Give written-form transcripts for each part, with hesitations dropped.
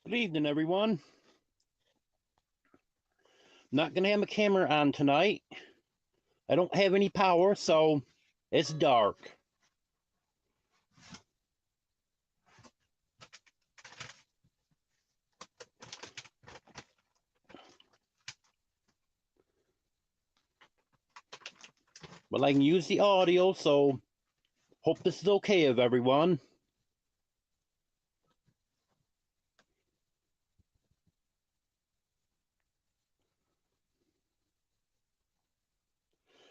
Good evening, everyone. Not going to have my camera on tonight. I don't have any power, so it's dark. But I can use the audio, so hope this is okay of everyone.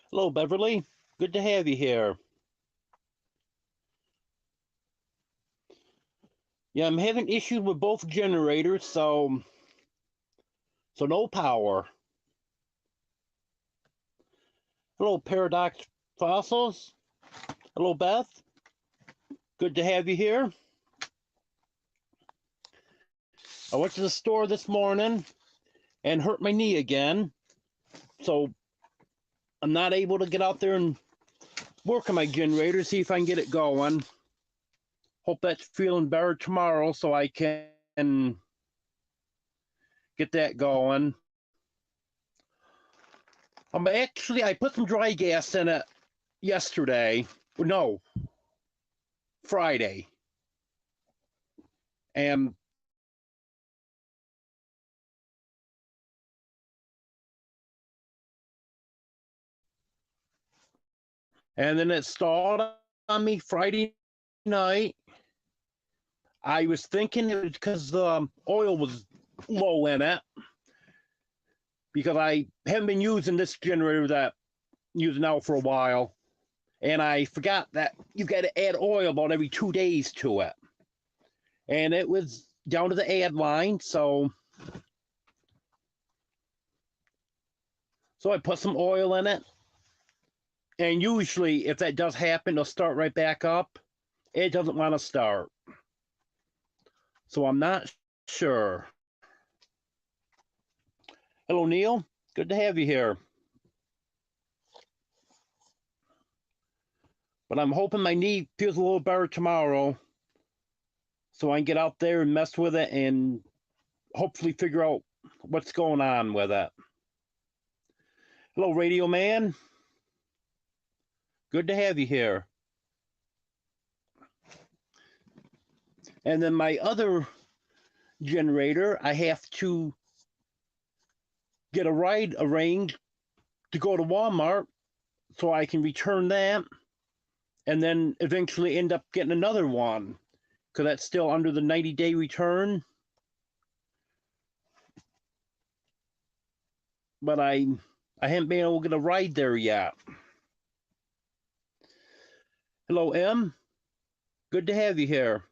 Hello, Beverly. Good to have you here. Yeah, I'm having issues with both generators, so no power. Hello, Paradox Fossils. Hello, Beth. Good to have you here. I went to the store this morning and hurt my knee again, so I'm not able to get out there and work on my generator, see if I can get it going. Hope that's feeling better tomorrow so I can get that going. Actually, I put some dry gas in it yesterday. No, Friday. And then it stalled on me Friday night. I was thinking it was because the oil was low in it, because I haven't been using this generator that I'm using now for a while. And I forgot that you got to add oil about every 2 days to it. And it was down to the add line, so I put some oil in it. And usually, if that does happen, it'll start right back up. It doesn't want to start. So I'm not sure. Hello, Neil. Good to have you here. But I'm hoping my knee feels a little better tomorrow so I can get out there and mess with it and hopefully figure out what's going on with it. Hello, Radio Man. Good to have you here. And then my other generator, I have to get a ride arranged to go to Walmart so I can return that and then eventually end up getting another one because that's still under the 90-day return. But I haven't been able to get a ride there yet. Hello, M. Good to have you here.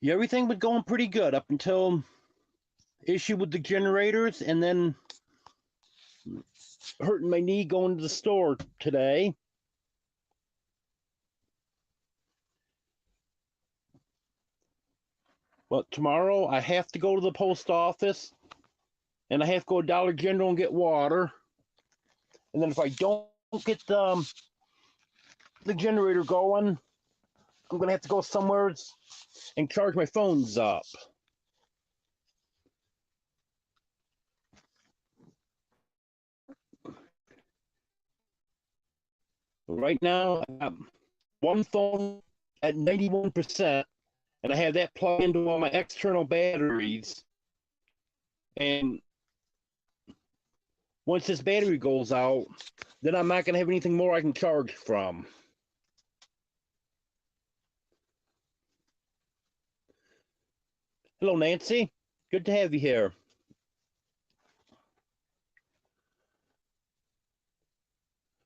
Yeah, everything was going pretty good up until issue with the generators, and then hurting my knee going to the store today. But tomorrow I have to go to the post office and I have to go to Dollar General and get water. And then if I don't get the generator going, I'm going to have to go somewhere and charge my phones up. Right now, I have one phone at 91%, and I have that plugged into all my external batteries. And once this battery goes out, then I'm not going to have anything more I can charge from. Hello, Nancy. Good to have you here.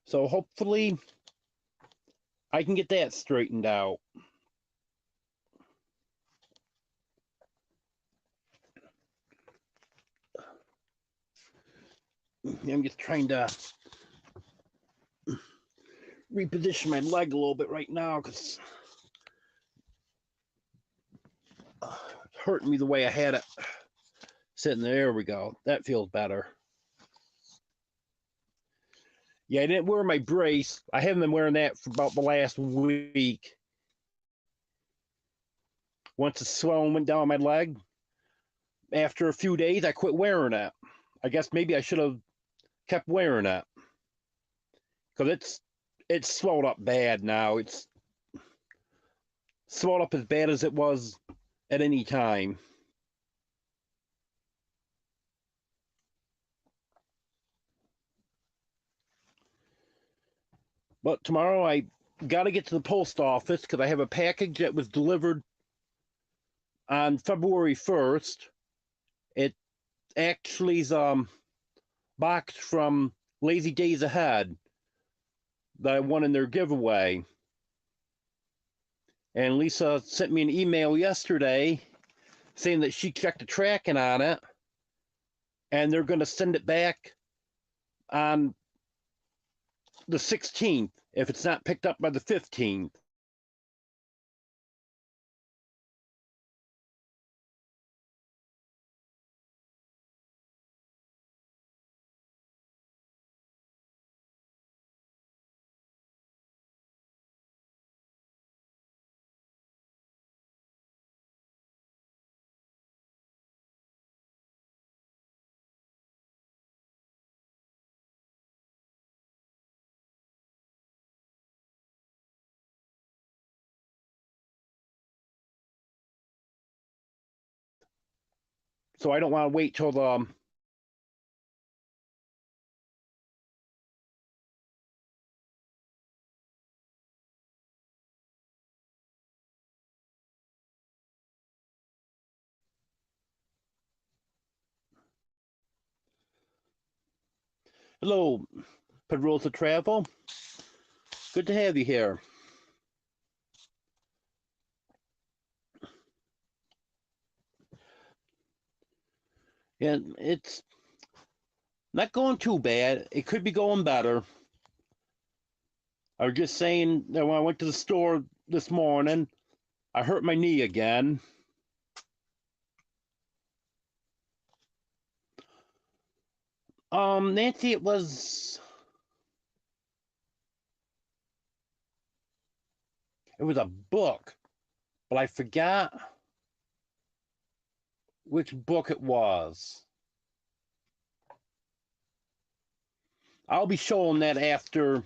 So hopefully I can get that straightened out. I'm just trying to reposition my leg a little bit right now because it's hurting me the way I had it sitting there. We go. That feels better. Yeah, I didn't wear my brace. I haven't been wearing that for about the last week. Once the swelling went down my leg, after a few days, I quit wearing it. I guess maybe I should have kept wearing it because it's swelled up bad now. It's swelled up as bad as it was at any time. But tomorrow I got to get to the post office because I have a package that was delivered on February 1st. It actually is boxed from Lazy Days Ahead that I won in their giveaway. And Lisa sent me an email yesterday saying that she checked the tracking on it and they're going to send it back on the 16th if it's not picked up by the 15th. So I don't want to wait till the Hello, Pedrosa Travel. Good to have you here. And it's not going too bad. It could be going better. I was just saying that when I went to the store this morning, I hurt my knee again. Nancy, it was a book, but I forgot which book it was. I'll be showing that after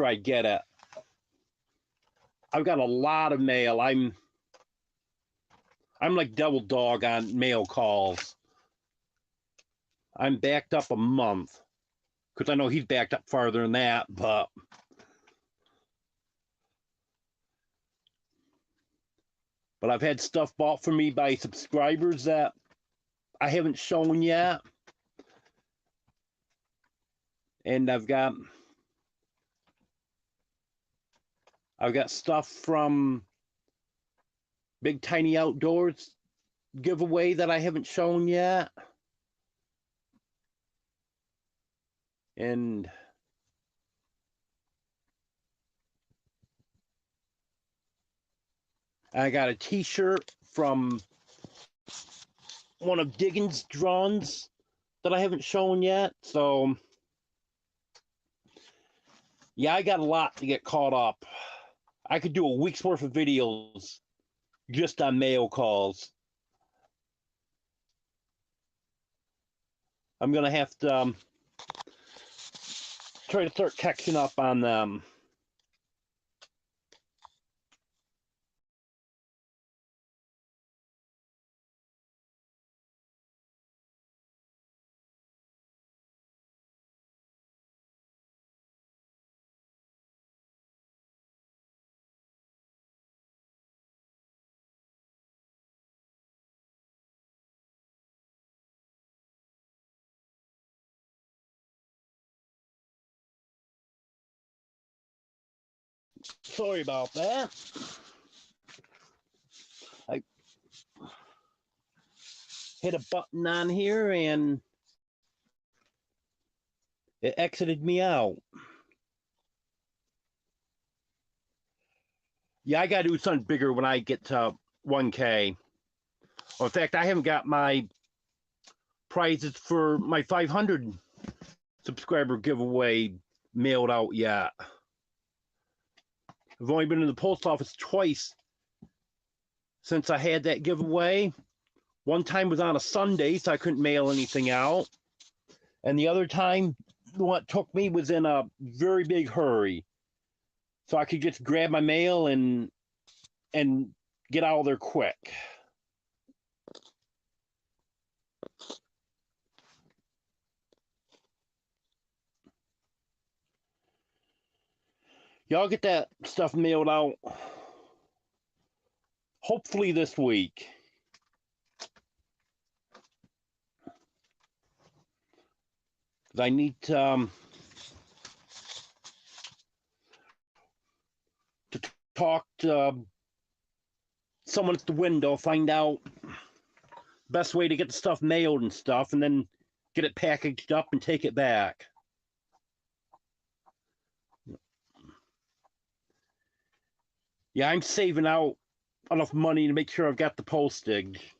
I get it. I've got a lot of mail. I'm like Devil Dog on mail calls. I'm backed up a month because I know he's backed up farther than that, but I've had stuff bought for me by subscribers that I haven't shown yet. And I've got stuff from Big Tiny Outdoors giveaway that I haven't shown yet. And I got a t-shirt from one of Diggins' drawings that I haven't shown yet. So yeah, I got a lot to get caught up. I could do a week's worth of videos just on mail calls. I'm gonna have to try to start catching up on them. Sorry about that. I hit a button on here and it exited me out. Yeah, I got to do something bigger when I get to 1K. Well, in fact, I haven't got my prizes for my 500 subscriber giveaway mailed out yet. I've only been in the post office twice since I had that giveaway. One time was on a Sunday, so I couldn't mail anything out. And the other time, what took me was in a very big hurry. So I could just grab my mail and get out of there quick. Y'all get that stuff mailed out hopefully this week. I need to talk to someone at the window, find out best way to get the stuff mailed and stuff, and then get it packaged up and take it back. Yeah, I'm saving out enough money to make sure I've got the postage.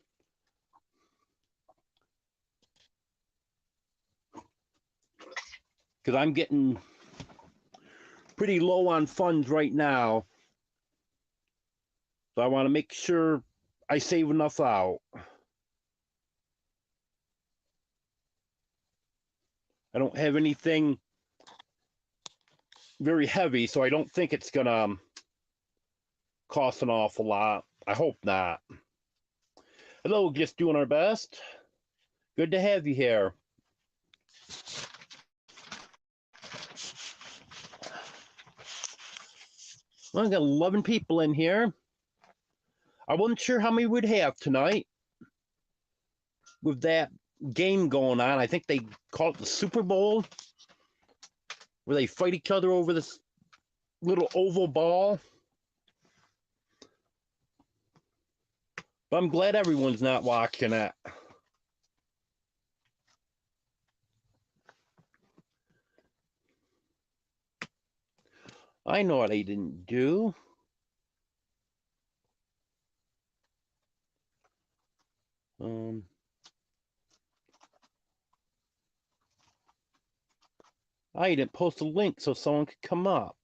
Because I'm getting pretty low on funds right now. So I want to make sure I save enough out. I don't have anything very heavy, so I don't think it's gonna cost an awful lot. I hope not. Hello, just doing our best. Good to have you here. Well, I got 11 people in here. I wasn't sure how many we'd have tonight with that game going on. I think they call it the Super Bowl, where they fight each other over this little oval ball. But I'm glad everyone's not watching it. I know what I didn't do. I didn't post a link so someone could come up.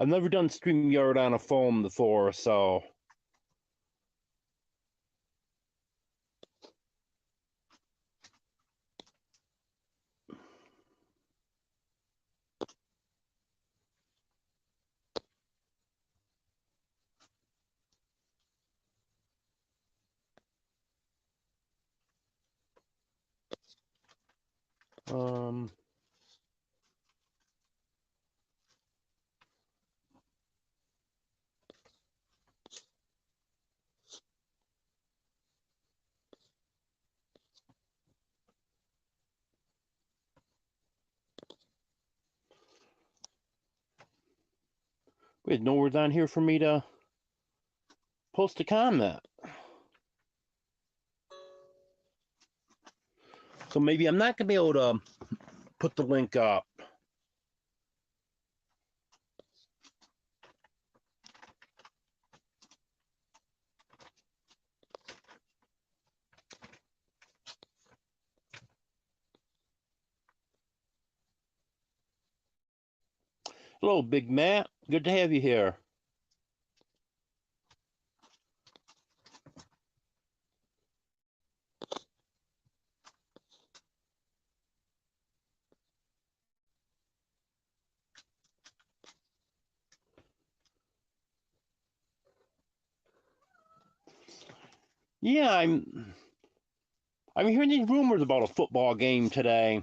I've never done StreamYard on a phone before, so there's nowhere down here for me to post a comment. So maybe I'm not gonna be able to put the link up. Hello, Big Matt. Good to have you here. Yeah, I'm hearing these rumors about a football game today.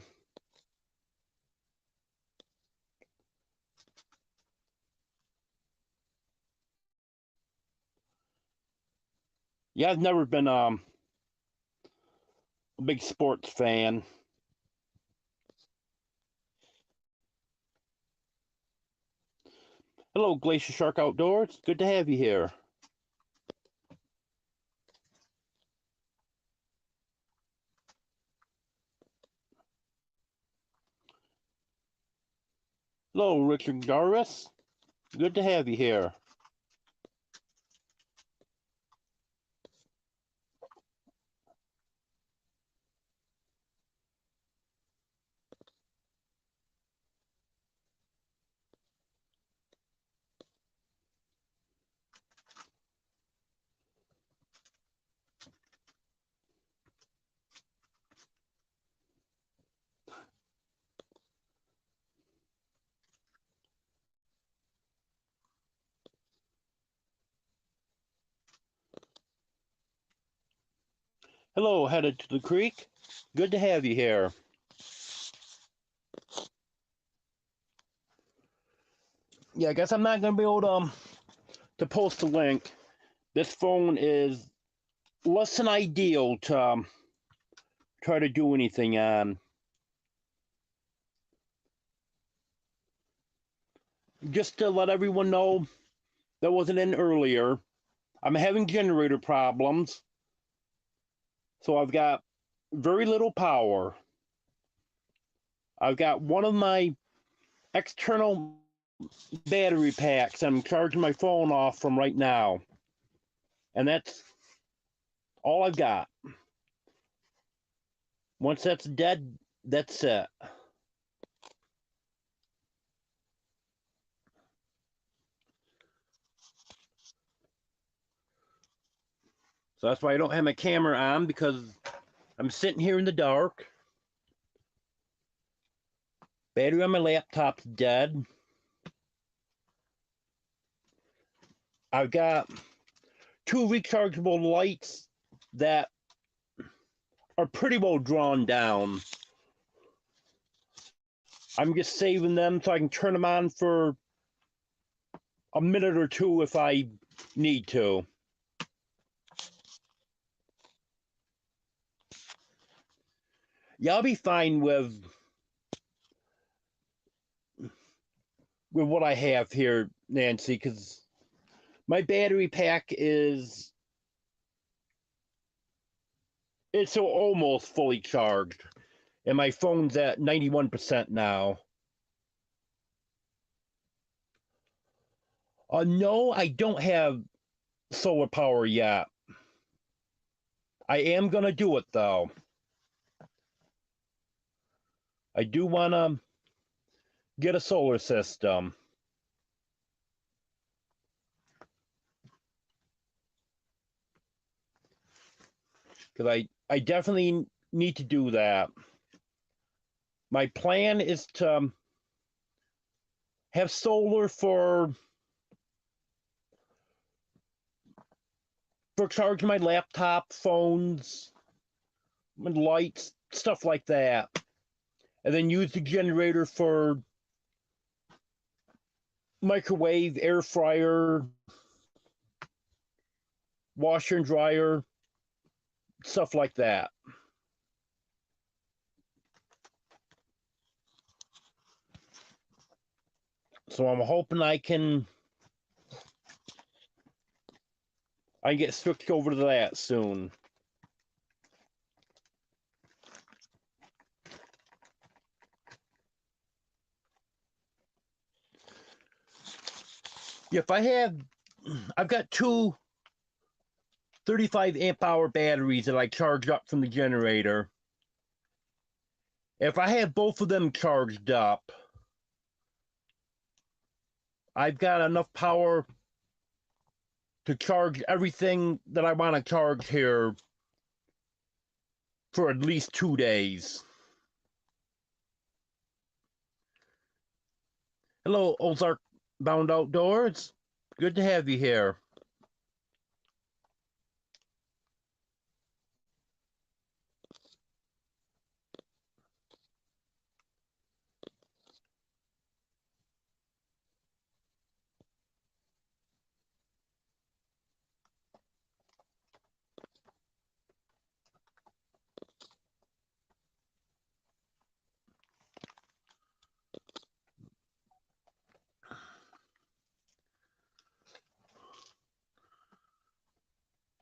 Yeah, I've never been a big sports fan. Hello, Glacier Shark Outdoors. Good to have you here. Hello, Richard Garvis. Good to have you here. Hello, headed to the creek. Good to have you here. Yeah, I guess I'm not gonna be able to post a link. This phone is less than ideal to try to do anything on. Just to let everyone know that wasn't in earlier, I'm having generator problems, so I've got very little power. I've got one of my external battery packs I'm charging my phone off from right now, and that's all I've got. Once that's dead, that's it. So that's why I don't have my camera on, because I'm sitting here in the dark. Battery on my laptop's dead. I've got two rechargeable lights that are pretty well drawn down. I'm just saving them so I can turn them on for a minute or two if I need to. Yeah, I'll be fine with what I have here, Nancy, because my battery pack it's almost fully charged, and my phone's at 91% now. No, I don't have solar power yet. I am gonna do it though. I do wanna get a solar system. Because I definitely need to do that. My plan is to have solar for charging my laptop, phones, lights, stuff like that. And then use the generator for microwave, air fryer, washer and dryer, stuff like that. So I'm hoping I can get switched over to that soon. If I've got two 35 amp hour batteries that I charge up from the generator. If I have both of them charged up, I've got enough power to charge everything that I want to charge here for at least 2 days. Hello, Ozark Bound Outdoors. Good to have you here.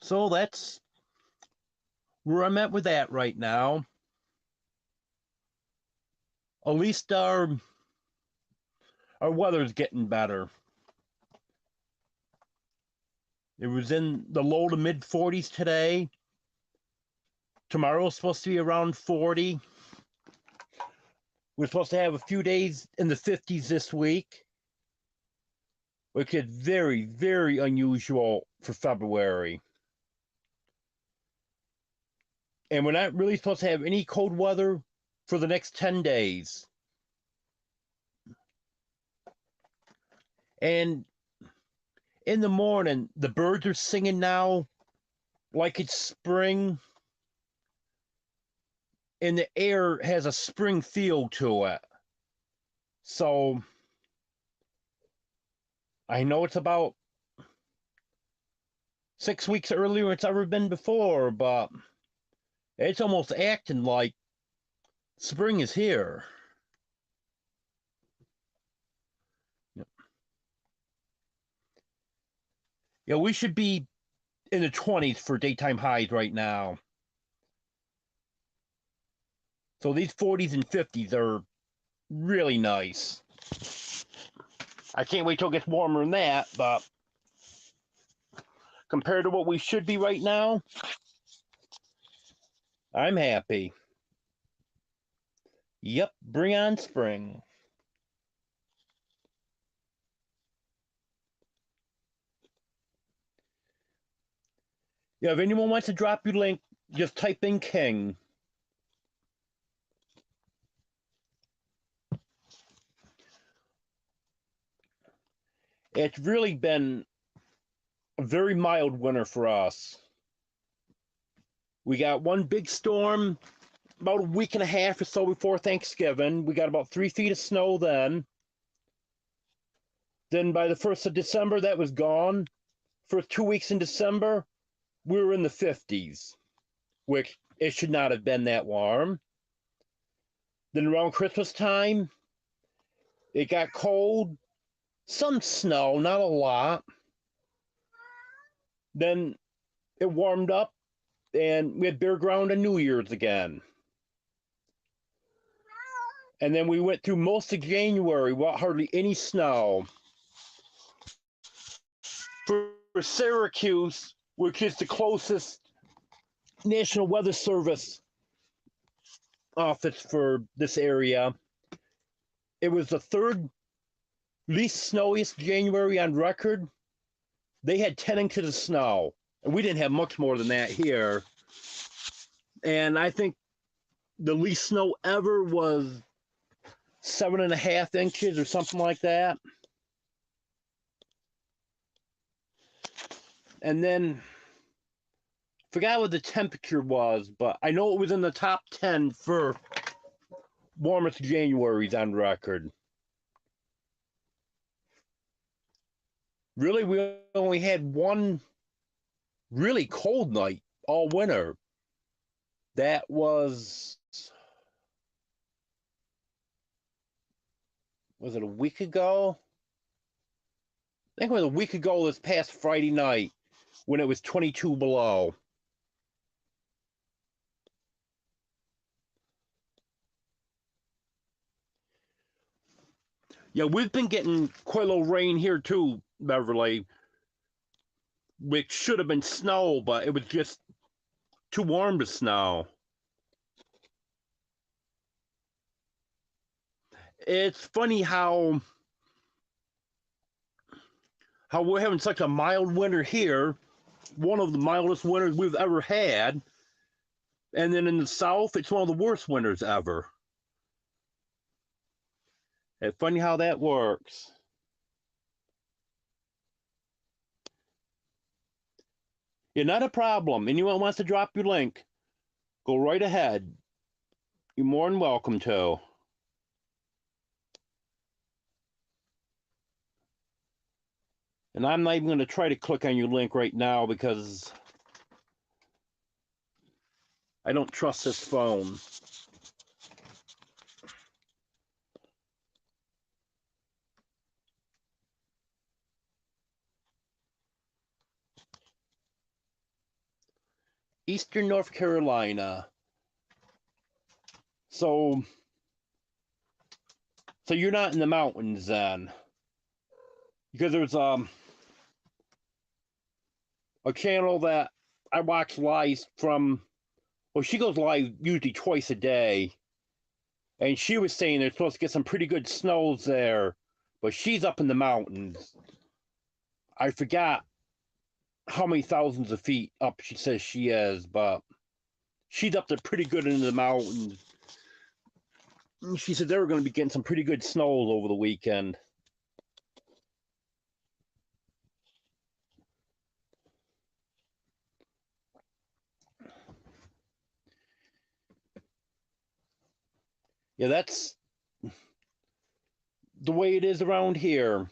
So that's where I'm at with that right now. At least our weather's getting better. It was in the low to mid 40s today. Tomorrow's supposed to be around 40. We're supposed to have a few days in the 50s this week, which is very, very unusual for February. And we're not really supposed to have any cold weather for the next 10 days. And in the morning, the birds are singing now like it's spring. and the air has a spring feel to it. So I know it's about 6 weeks earlier than it's ever been before, but it's almost acting like spring is here. Yeah, we should be in the 20s for daytime highs right now. So these 40s and 50s are really nice. I can't wait till it gets warmer than that, but compared to what we should be right now, I'm happy. Yep, bring on spring. Yeah, if anyone wants to drop your link, just type in King. It's really been a very mild winter for us. We got one big storm about a week and a half or so before Thanksgiving. We got about 3 feet of snow then. Then by the 1st of December, that was gone. First 2 weeks in December, we were in the 50s, which it should not have been that warm. Then around Christmas time, it got cold, some snow, not a lot. Then it warmed up, and we had bare ground on New Year's again. And then we went through most of January without hardly any snow. For Syracuse, which is the closest National Weather Service office for this area, it was the third least snowiest January on record. They had 10 inches of snow, and we didn't have much more than that here. And I think the least snow ever was 7.5 inches or something like that. And then forgot what the temperature was, but I know it was in the top 10 for warmest Januaries on record. Really, we only had one really cold night all winter. That was it a week ago? I think it was a week ago this past Friday night when it was 22 below. Yeah, we've been getting quite a little rain here too, Beverly, which should have been snow, but it was just too warm to snow. It's funny how we're having such a mild winter here, one of the mildest winters we've ever had, and then in the South, it's one of the worst winters ever. It's funny how that works. Yeah, not a problem. Anyone wants to drop your link, go right ahead. You're more than welcome to. And I'm not even going to try to click on your link right now because I don't trust this phone. Eastern North Carolina. So you're not in the mountains then, because there's a channel that I watch live from. Well, she goes live usually twice a day, and she was saying they're supposed to get some pretty good snows there, but she's up in the mountains. I forgot how many thousands of feet up she says she is, but she's up there pretty good into the mountains. She said they were going to be getting some pretty good snows over the weekend. Yeah, that's the way it is around here.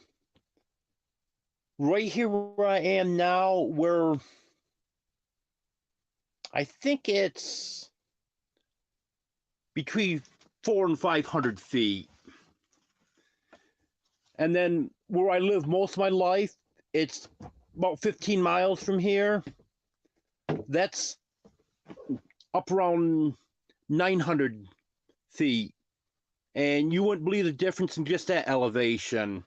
Right here where I am now, where I think it's between 400 and 500 feet. And then where I live most of my life, it's about 15 miles from here. That's up around 900 feet. And you wouldn't believe the difference in just that elevation.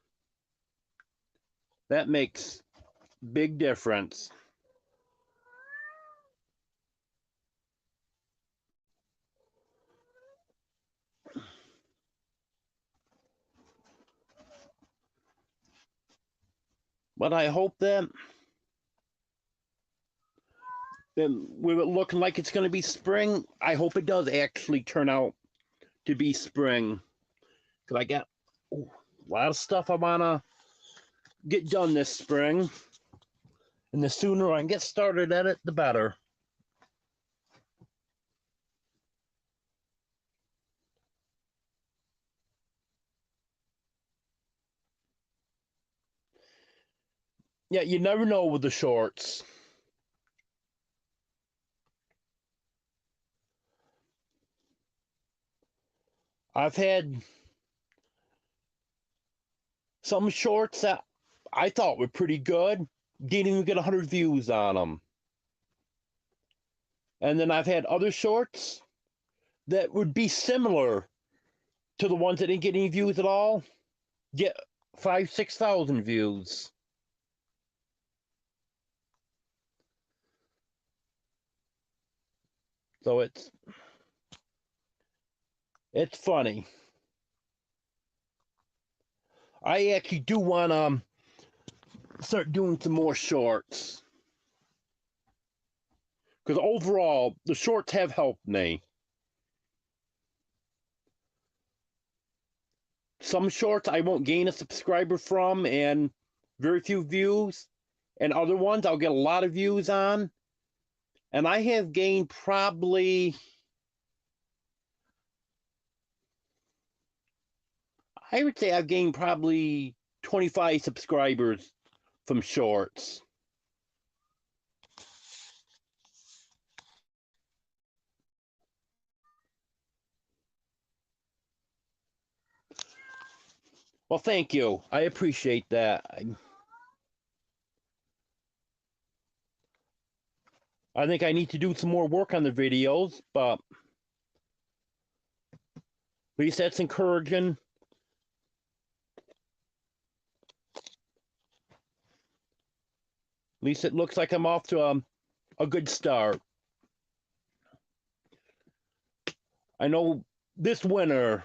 That makes big difference. But I hope that with it looking like it's going to be spring, I hope it does actually turn out to be spring. Because I got a lot of stuff I want to get done this spring. And the sooner I can get started at it, the better. Yeah, you never know with the shorts. I've had some shorts that I thought were pretty good, didn't even get 100 views on them. And then I've had other shorts that would be similar to the ones that didn't get any views at all, get 5,000-6,000 views. So it's funny. I actually do want to start doing some more shorts. Because overall, the shorts have helped me. Some shorts I won't gain a subscriber from and very few views. And other ones I'll get a lot of views on. And I have gained probably, I would say I've gained probably 25 subscribers from shorts. Well, thank you. I appreciate that. I think I need to do some more work on the videos, but at least that's encouraging. At least it looks like I'm off to a good start. I know this winter,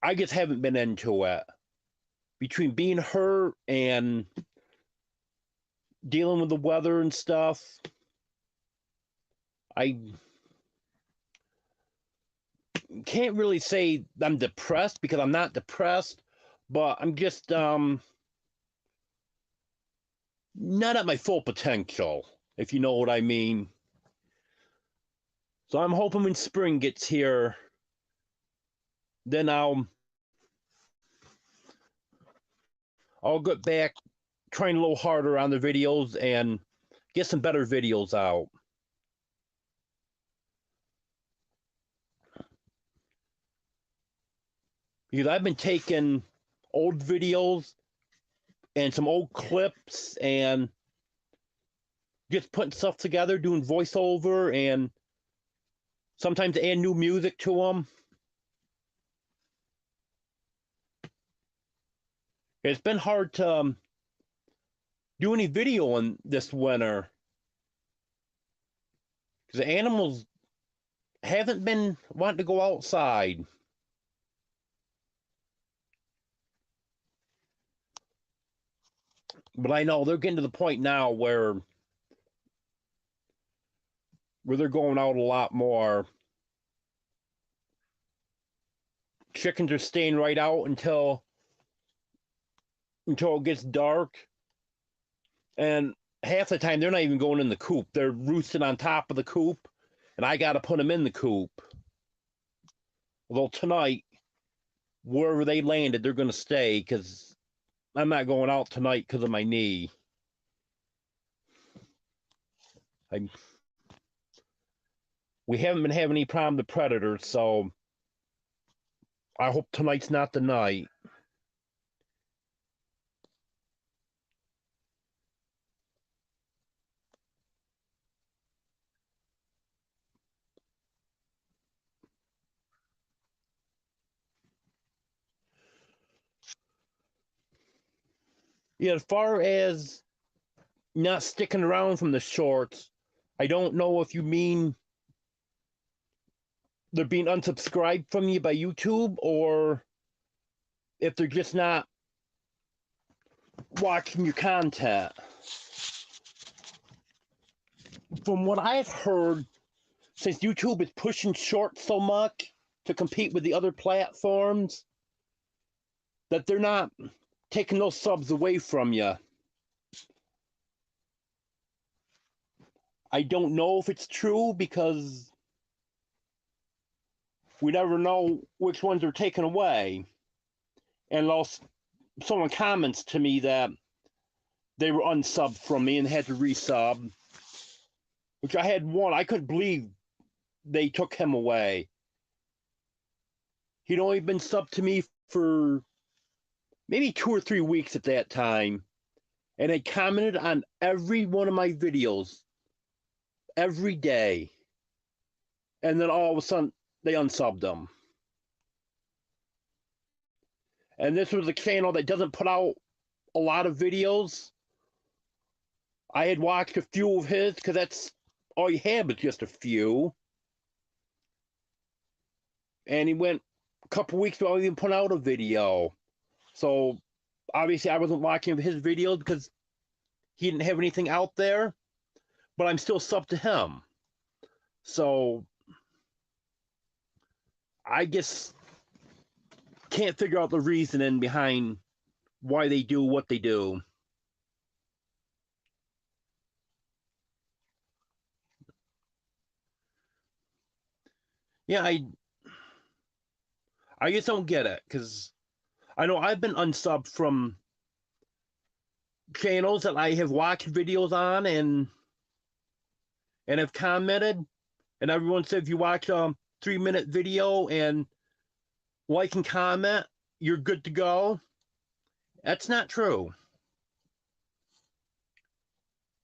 I just haven't been into it. Between being hurt and dealing with the weather and stuff, I can't really say I'm depressed because I'm not depressed, but I'm just not at my full potential, if you know what I mean. So I'm hoping when spring gets here, then I'll get back trying a little harder on the videos and get some better videos out. Because I've been taking old videos and some old clips and just putting stuff together, doing voiceover, and sometimes add new music to them. It's been hard to do any video in this winter because the animals haven't been wanting to go outside. But I know they're getting to the point now where they're going out a lot more. Chickens are staying right out until it gets dark, and half the time they're not even going in the coop. They're roosting on top of the coop, and I got to put them in the coop. Although tonight, wherever they landed, they're going to stay because I'm not going out tonight because of my knee. We haven't been having any problem with predators, so I hope tonight's not the night. Yeah, as far as not sticking around from the shorts, I don't know if you mean they're being unsubscribed from you by YouTube or if they're just not watching your content. From what I've heard, since YouTube is pushing shorts so much to compete with the other platforms, that they're not taking those subs away from you. I don't know if it's true because we never know which ones are taken away. And someone comments to me that they were unsubbed from me and had to resub, which I had one. I couldn't believe they took him away. He'd only been subbed to me for maybe 2 or 3 weeks at that time, and had commented on every one of my videos every day. And then all of a sudden, they unsubbed him. And this was a channel that doesn't put out a lot of videos. I had watched a few of his because that's all you had was just a few. And he went a couple weeks without even putting out a video. So obviously I wasn't watching his videos because he didn't have anything out there, but I'm still subbed to him. So I just can't figure out the reasoning behind why they do what they do. Yeah, I just don't get it because I know I've been unsubbed from channels that I have watched videos on and have commented, and everyone said if you watch a 3-minute video and like and comment, you're good to go. That's not true.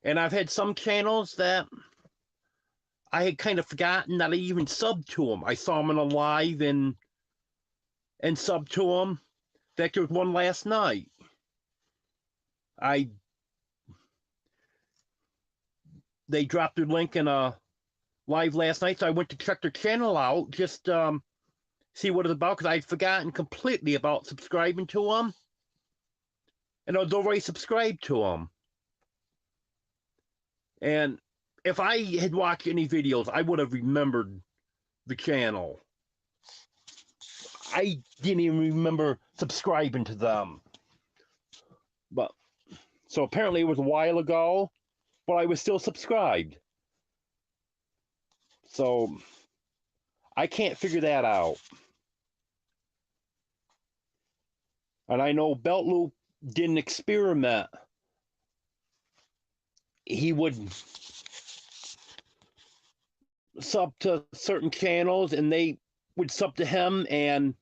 And I've had some channels that I had kind of forgotten that I even subbed to them. I saw them in a live and subbed to them. In fact, there was one last night. They dropped their link in a live last night, so I went to check their channel out, just see what it's about, because I'd forgotten completely about subscribing to them. And I was already subscribed to them. And if I had watched any videos, I would have remembered the channel. I didn't even remember subscribing to them. But so apparently it was a while ago, but I was still subscribed. So I can't figure that out. And I know Beltloop did an experiment. He would sub to certain channels and they would sub to him, and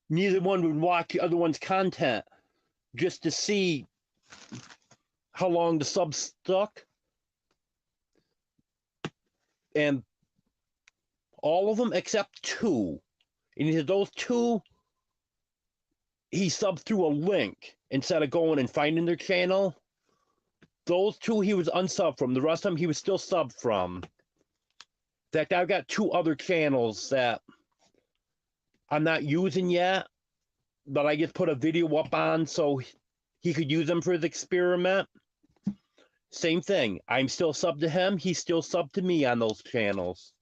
neither one would watch the other one's content just to see how long the sub stuck. And all of them except two. And he said those two, he subbed through a link instead of going and finding their channel. Those two he was unsubbed from. The rest of them he was still subbed from. In fact, I've got two other channels that I'm not using yet, but I just put a video up on so he could use them for his experiment. Same thing. I'm still subbed to him. He's still subbed to me on those channels.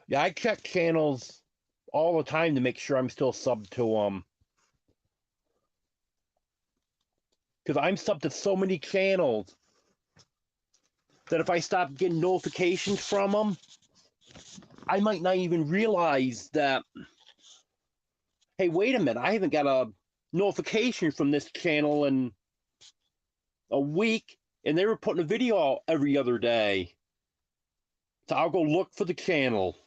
Yeah, I check channels all the time to make sure I'm still subbed to them. Because I'm subbed to so many channels that if I stop getting notifications from them, I might not even realize that, hey, wait a minute, I haven't got a notification from this channel in a week, and they were putting a video out every other day. So I'll go look for the channel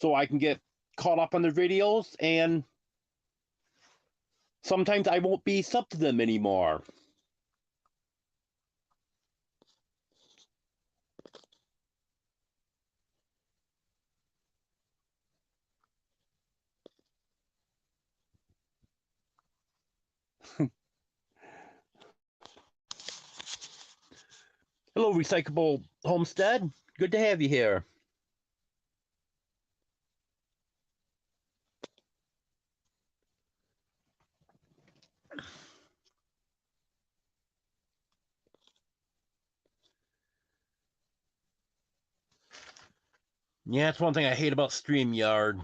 so I can get caught up on their videos, and sometimes I won't be subbed to them anymore. Hello, Recyclable Homestead. Good to have you here. Yeah, that's one thing I hate about StreamYard.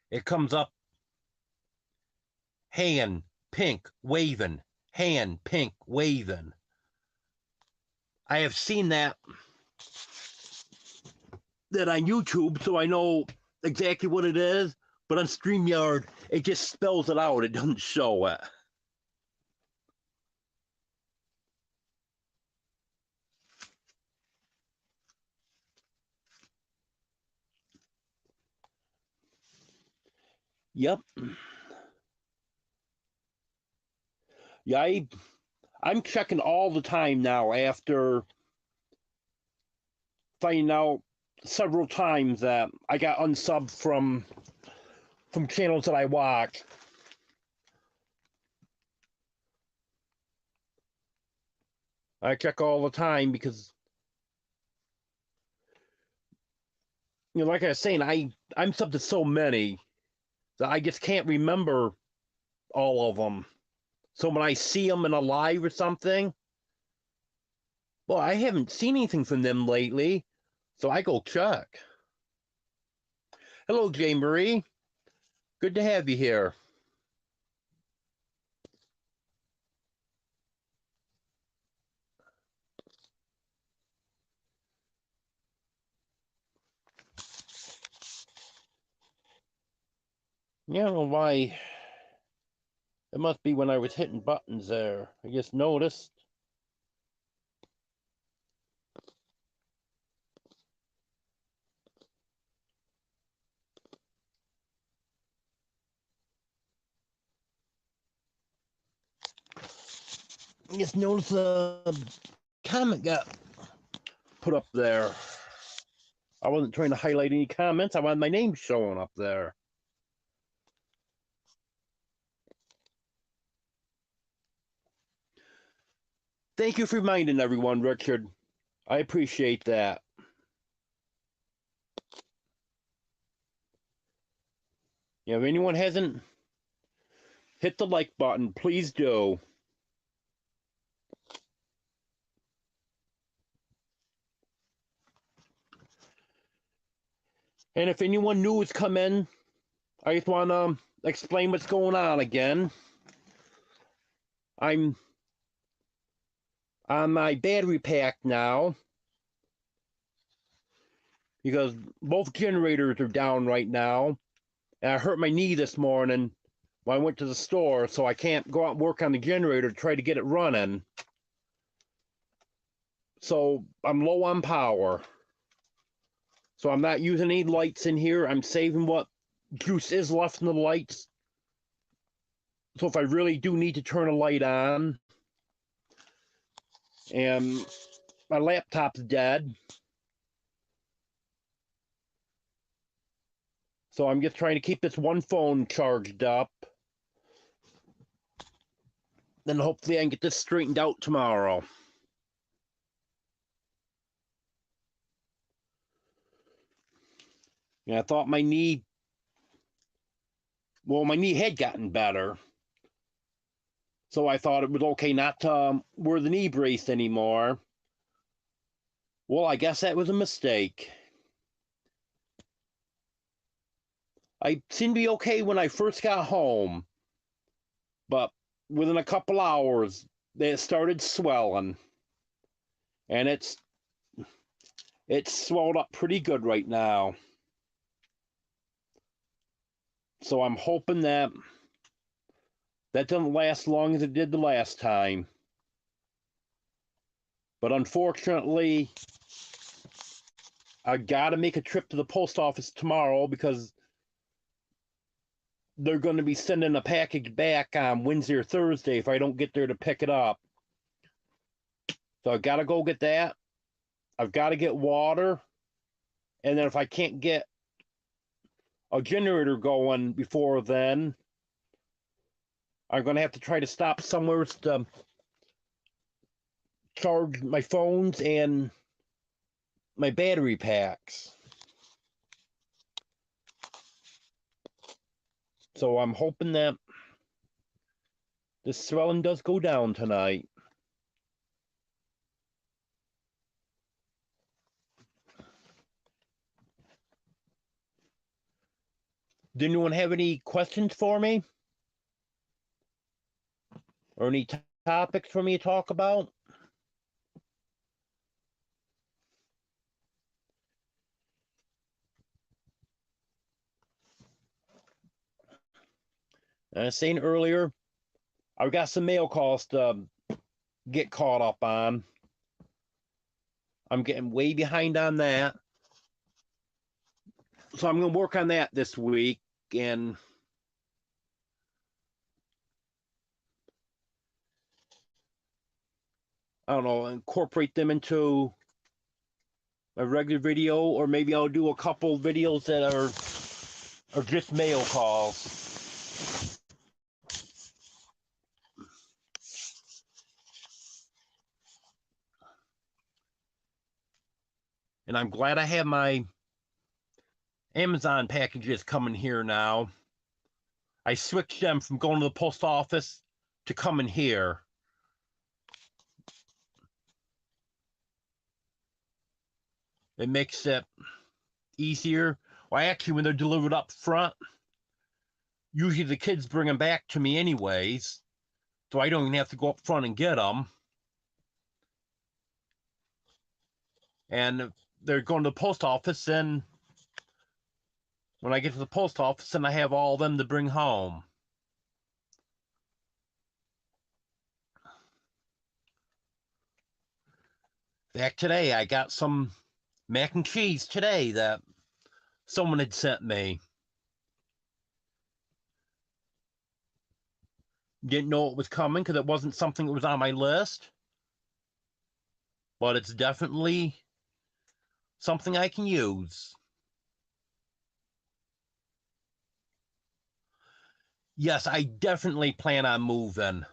It comes up hand, pink, waving, hand, pink, waving. I have seen that on YouTube, so I know exactly what it is. But on StreamYard, it just spells it out. It doesn't show it. Yep. Yeah, I'm checking all the time now after finding out several times that I got unsubbed from channels that I watch. I check all the time because, like I was saying, I'm subbed to so many that I just can't remember all of them. So when I see them in a live or something, well, I haven't seen anything from them lately, so I go check. Hello, Jay Marie. Good to have you here. Yeah, I don't know why. It must be when I was hitting buttons there. I just noticed. I just noticed a comment got put up there. I wasn't trying to highlight any comments. I wanted my name showing up there. Thank you for reminding everyone, Richard. I appreciate that. If anyone hasn't hit the like button, please do. And if anyone new has come in, I just want to explain what's going on again. I'm on my battery pack now because both generators are down right now. And I hurt my knee this morning when I went to the store, so I can't go out and work on the generator to try to get it running. So I'm low on power. So I'm not using any lights in here. I'm saving what juice is left in the lights. So if I really do need to turn a light on, and my laptop's dead, so I'm just trying to keep this one phone charged up. Then hopefully I can get this straightened out tomorrow. Yeah, I thought my knee had gotten better. So I thought it was okay not to wear the knee brace anymore. Well, I guess that was a mistake. I seemed to be okay when I first got home, but within a couple hours, it started swelling, and it's swelled up pretty good right now. So I'm hoping that doesn't last as long as it did the last time. But unfortunately, I got to make a trip to the post office tomorrow because they're going to be sending a package back on Wednesday or Thursday if I don't get there to pick it up. So I got to go get that. I've got to get water. And then if I can't get a generator going before then, I'm going to have to try to stop somewhere to charge my phones and my battery packs. So I'm hoping that the swelling does go down tonight. Did anyone have any questions for me? Or any topics for me to talk about? I was saying earlier, I've got some mail calls to get caught up on. I'm getting way behind on that. So I'm going to work on that this week and I don't know, incorporate them into a regular video, or maybe I'll do a couple videos that are just mail calls. And I'm glad I have my Amazon packages coming here now. I switched them from going to the post office to coming here. It makes it easier. Well, actually, when they're delivered up front, usually the kids bring them back to me anyways, so I don't even have to go up front and get them. And if they're going to the post office, then when I get to the post office, then I have all of them to bring home. Back today, I got some mac and cheese today that someone had sent me. Didn't know it was coming because it wasn't something that was on my list, but it's definitely something I can use. Yes, I definitely plan on moving.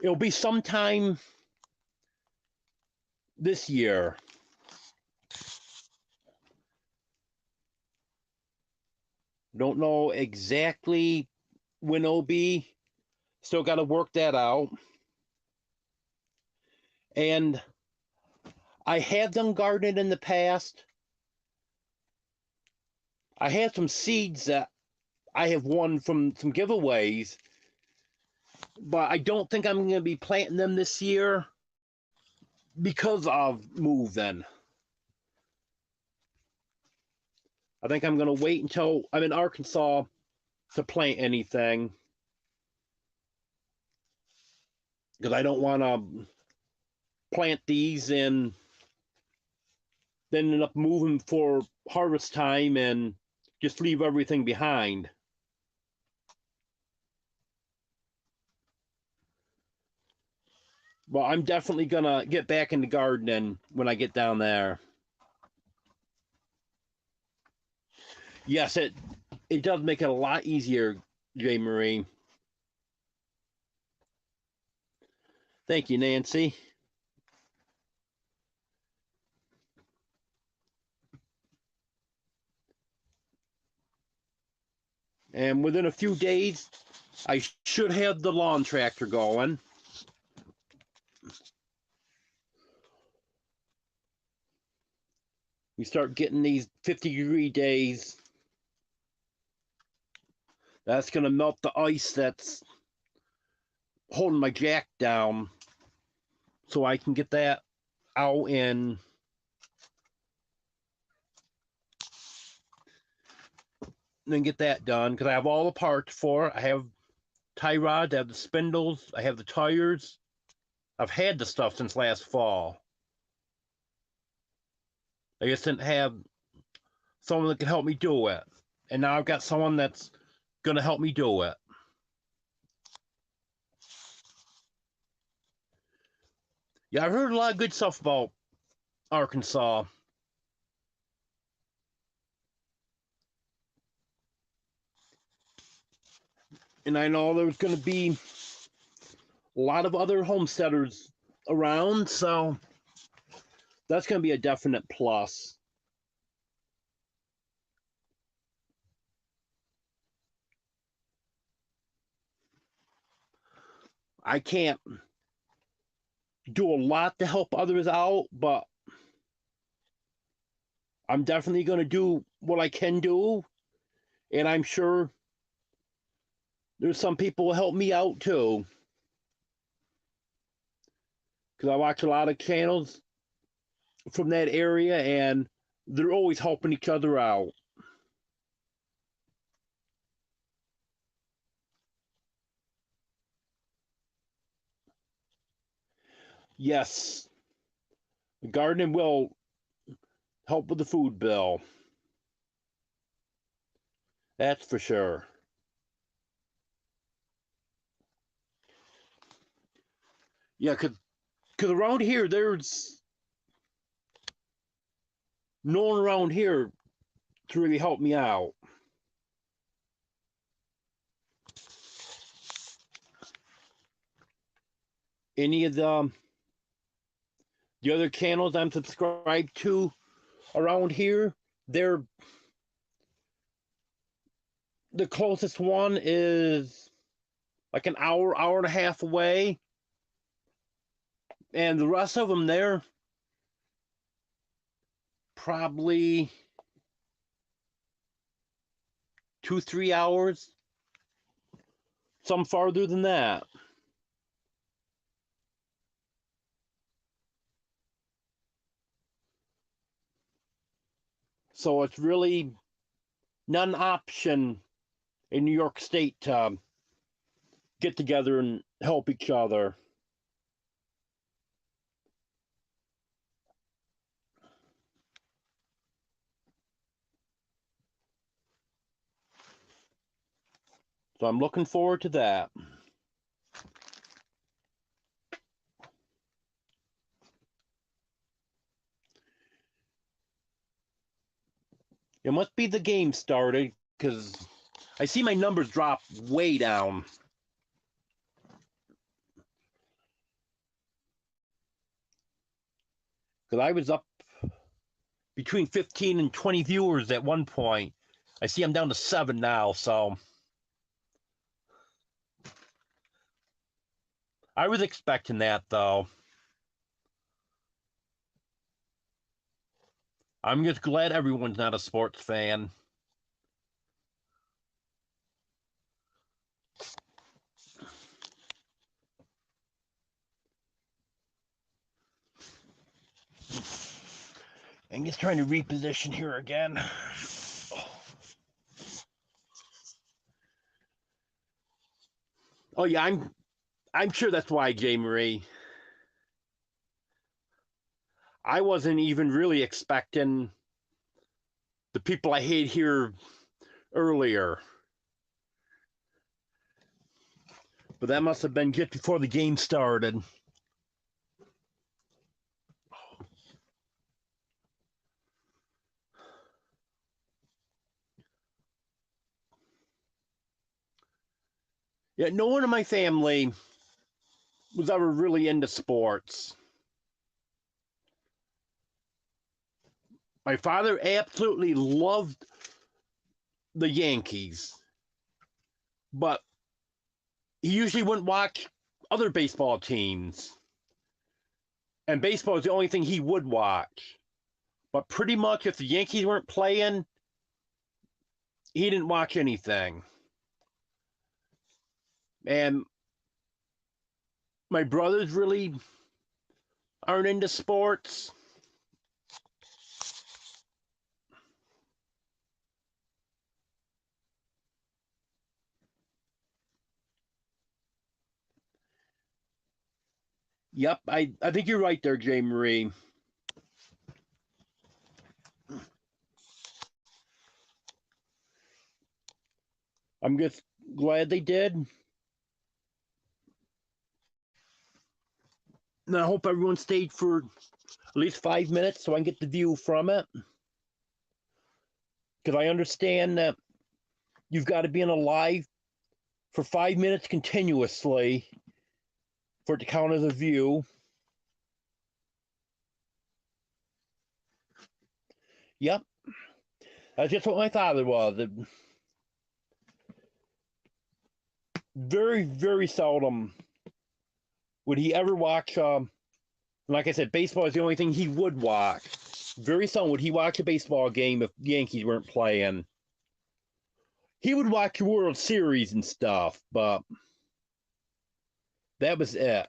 It'll be sometime this year. Don't know exactly when it'll be. Still got to work that out. And I have done gardening in the past. I had some seeds that I have won from some giveaways, but I don't think I'm going to be planting them this year because of moving. I think I'm going to wait until I'm in Arkansas to plant anything because I don't want to plant these and then end up moving for harvest time and just leave everything behind. Well, I'm definitely going to get back into gardening when I get down there. Yes, it does make it a lot easier, J. Marie. Thank you, Nancy. And within a few days, I should have the lawn tractor going. we start getting these 50-degree days, that's going to melt the ice that's holding my jack down so I can get that out and then get that done because I have all the parts for it. I have tie rods, I have the spindles, I have the tires. I've had the stuff since last fall. I just didn't have someone that could help me do it. And now I've got someone that's going to help me do it. Yeah, I've heard a lot of good stuff about Arkansas. And I know there's going to be a lot of other homesteaders around, so that's going to be a definite plus. I can't do a lot to help others out, but I'm definitely going to do what I can do, and I'm sure there's some people who help me out too. Because I watch a lot of channels from that area, and they're always helping each other out. Yes, the gardening will help with the food bill. That's for sure. Yeah, because around here, there's no one around here to really help me out. Any of the other channels I'm subscribed to around here, they're the closest one is like an hour, hour and a half away. And the rest of them, they're probably 2-3 hours, some farther than that. So it's really not an option in New York State to get together and help each other. So I'm looking forward to that. It must be the game started because I see my numbers drop way down. Because I was up between 15 and 20 viewers at one point. I see I'm down to 7 now, so I was expecting that though. I'm just glad everyone's not a sports fan. I'm just trying to reposition here again. Oh yeah, I'm sure that's why, J. Marie. I wasn't even really expecting the people I hate here earlier. But that must have been just before the game started. Yeah, no one in my family was ever really into sports. My father absolutely loved the Yankees, but he usually wouldn't watch other baseball teams. And baseball is the only thing he would watch. But pretty much, if the Yankees weren't playing, he didn't watch anything. And my brothers really aren't into sports. Yep, I think you're right there, Jay Marie. I'm just glad they did. And I hope everyone stayed for at least 5 minutes so I can get the view from it. Because I understand that you've got to be in a live for 5 minutes continuously for it to count as a view. Yep. That's just what my father was. Very, very seldom would he ever watch, like I said, baseball is the only thing he would watch. Very seldom would he watch a baseball game if the Yankees weren't playing. He would watch the World Series and stuff, but that was it.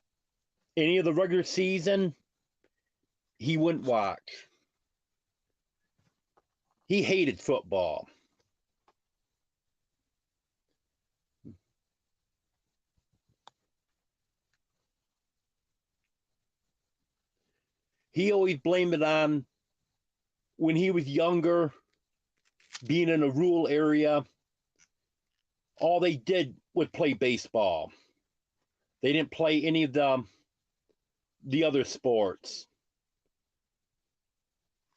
Any of the regular season, he wouldn't watch. He hated football. He always blamed it on when he was younger, being in a rural area, all they did was play baseball. They didn't play any of the other sports.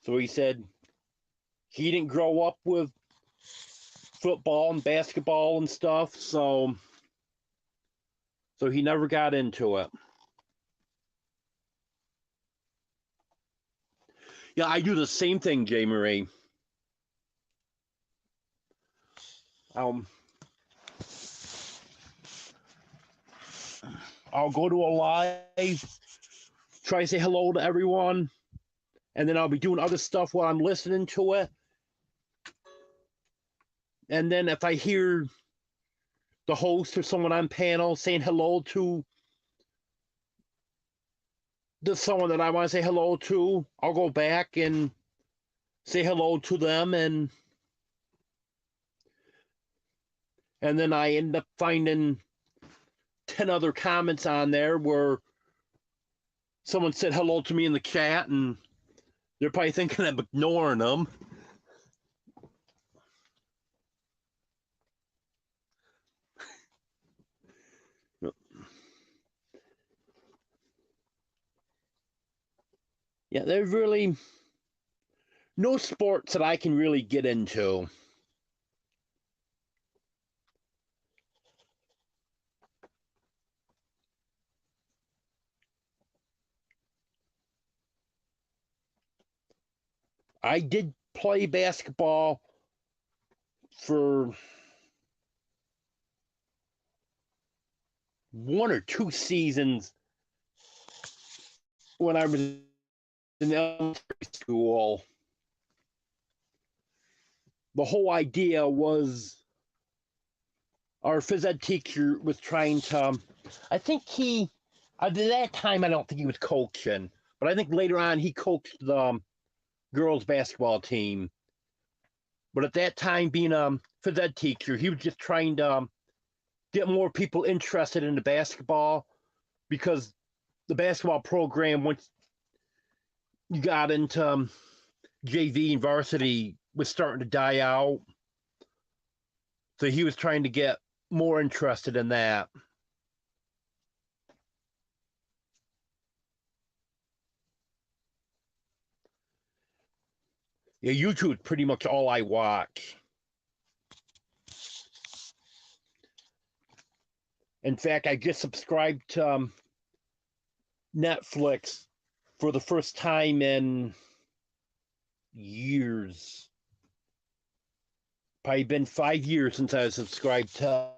So he said he didn't grow up with football and basketball and stuff, so he never got into it. Yeah, I do the same thing, Jay Marie. I'll go to a live, try to say hello to everyone, and then I'll be doing other stuff while I'm listening to it. And then if I hear the host or someone on panel saying hello to someone that I want to say hello to, I'll go back and say hello to them, and then I end up finding 10 other comments on there where someone said hello to me in the chat, and they're probably thinking I'm ignoring them. Yeah, there's really no sports that I can really get into. I did play basketball for 1 or 2 seasons when I was in elementary school. The whole idea was our phys ed teacher was trying to, I think at that time, I don't think he was coaching, but I think later on he coached the girls basketball team. But at that time, being a phys ed teacher, he was just trying to get more people interested in the basketball, because the basketball program, once you got into JV and varsity, was starting to die out. So he was trying to get more interested in that. Yeah, YouTube is pretty much all I watch. In fact, I just subscribed to Netflix for the first time in years. Probably been 5 years since I subscribed to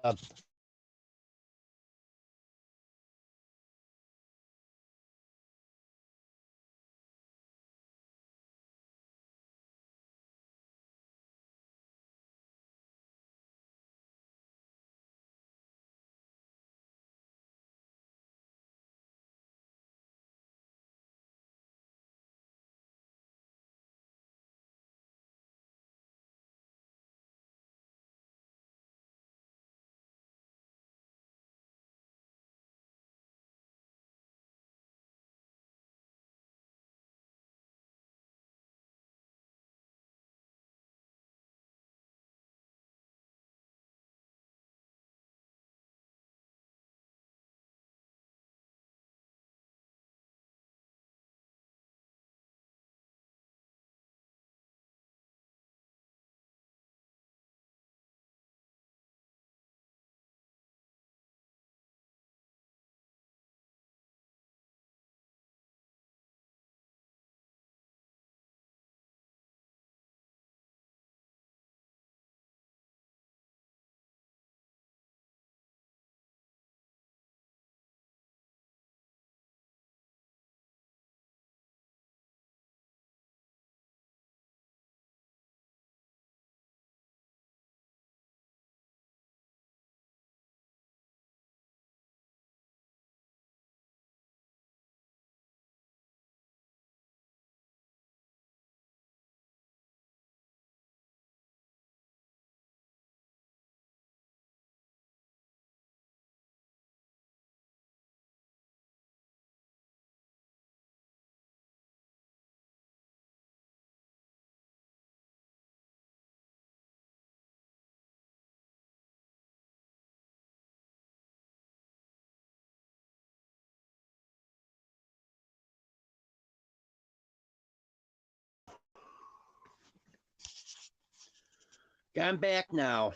I'm back now.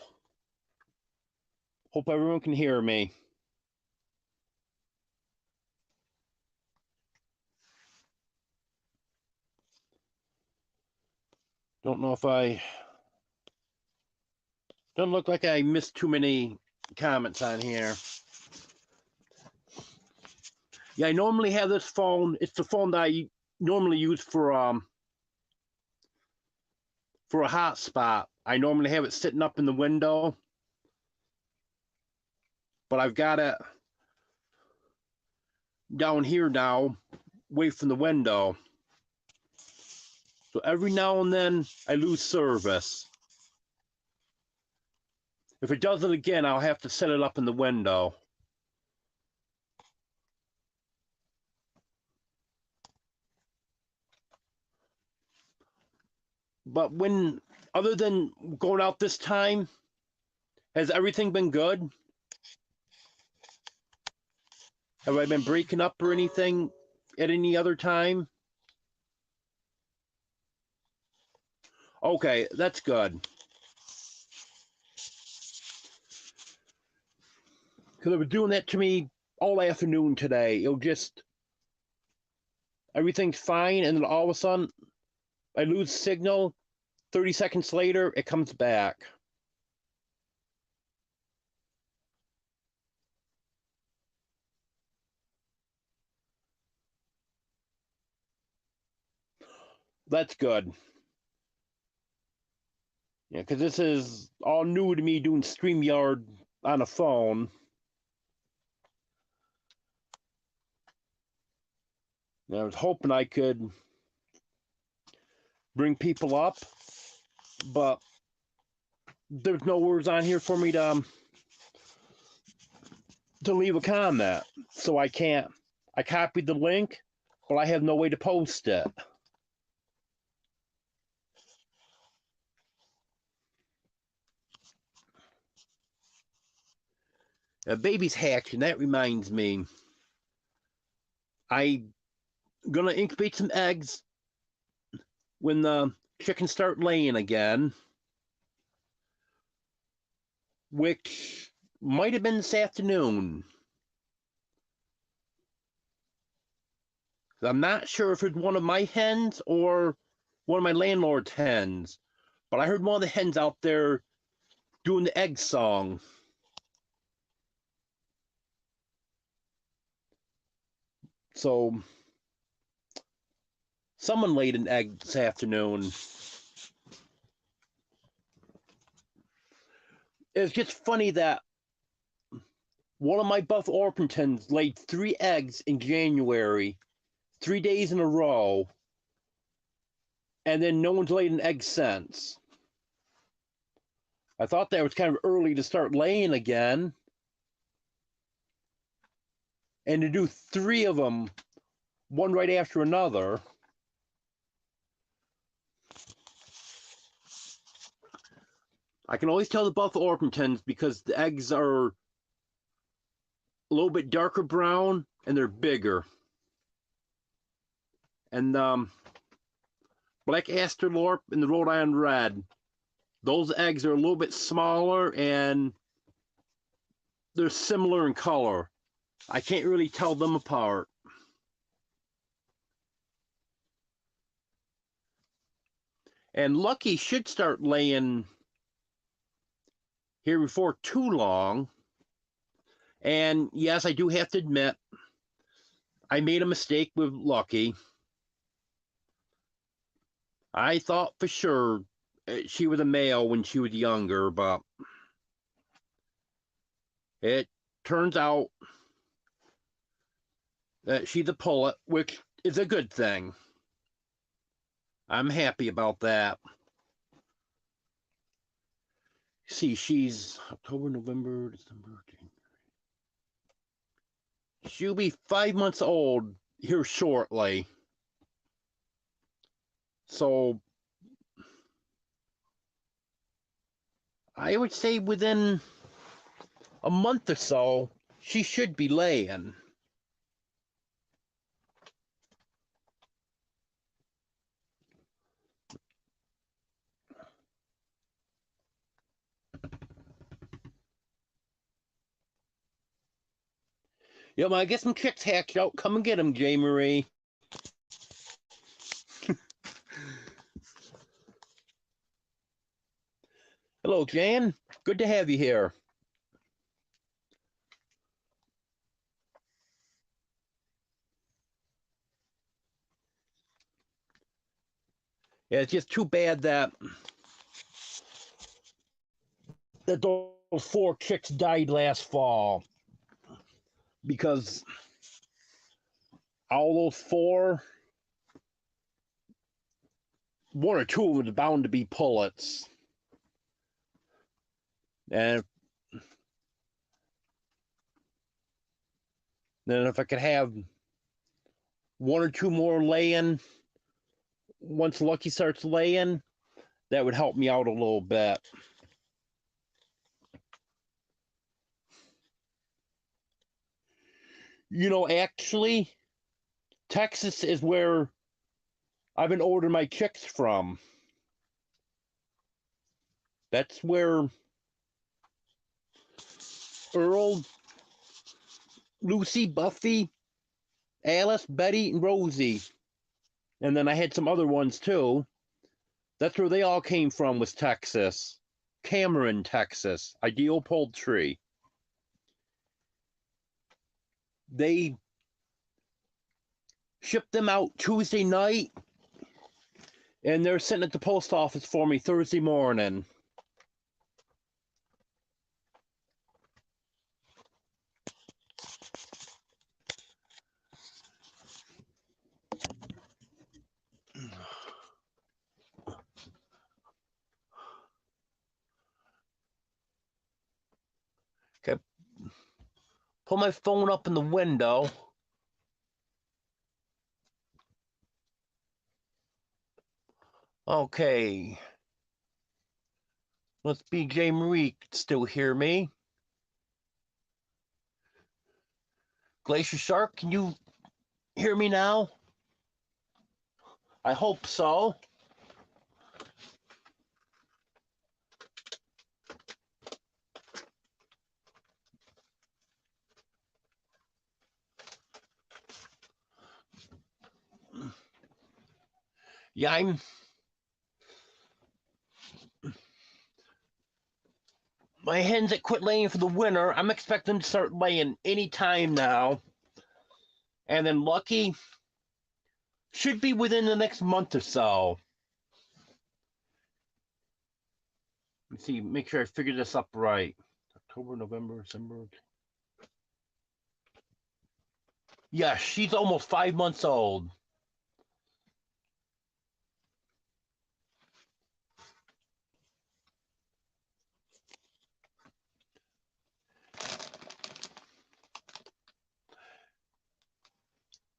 Hope everyone can hear me. Don't know if I... Doesn't look like I missed too many comments on here. Yeah, I normally have this phone. It's the phone that I normally use for a hotspot. I normally have it sitting up in the window, but I've got it down here now, away from the window. So every now and then I lose service. If it does it again, I'll have to set it up in the window. But other than going out this time, has everything been good? Have I been breaking up or anything at any other time? Okay, that's good. Because it was doing that to me all afternoon today. Everything's fine, and then all of a sudden, I lose signal. 30 seconds later, it comes back. That's good. Yeah, because this is all new to me doing StreamYard on a phone. And I was hoping I could bring people up, but there's no words on here for me to leave a comment. So I can't. I copied the link, but I have no way to post it. A baby's hatching. That reminds me. I'm gonna incubate some eggs when the chickens start laying again, which might have been this afternoon. I'm not sure if it's one of my hens or one of my landlord's hens, but I heard one of the hens out there doing the egg song. So someone laid an egg this afternoon. It's just funny that one of my Buff Orpingtons laid 3 eggs in January, 3 days in a row, and then no one's laid an egg since. I thought that was kind of early to start laying again. And to do 3 of them, one right after another. I can always tell the Buff Orpingtons because the eggs are a little bit darker brown and they're bigger. And Black Astrolorp and the Rhode Island Red, those eggs are a little bit smaller and they're similar in color. I can't really tell them apart. And Lucky should start laying here before too long. And yes, I do have to admit, I made a mistake with Lucky. I thought for sure she was a male when she was younger, but it turns out that she's a pullet, which is a good thing. I'm happy about that. See, she's October, November, December, January. She'll be 5 months old here shortly. So I would say within a month or so, she should be laying. Yeah, when I get some chicks hatched out, come and get them, J. Marie. Hello, Jan. Good to have you here. Yeah, it's just too bad that those 4 chicks died last fall, because all those 4, 1 or 2 of them was bound to be pullets. And then if I could have 1 or 2 more laying, once Lucky starts laying, that would help me out a little bit. You know, actually, Texas is where I've been ordering my chicks from. That's where Earl, Lucy, Buffy, Alice, Betty, and Rosie, and then I had some other ones too. That's where they all came from, was Texas. Cameron, Texas. Ideal Poultry. They shipped them out Tuesday night, and they're sitting at the post office for me Thursday morning. Okay. Put my phone up in the window. Okay. Let's be J. Marie still hear me. Glacier Shark, can you hear me now? I hope so. Yeah, my hens that quit laying for the winter, I'm expecting them to start laying any time now. And then Lucky should be within the next month or so. Let's see, make sure I figure this up right. October, November, December. Yeah, she's almost 5 months old.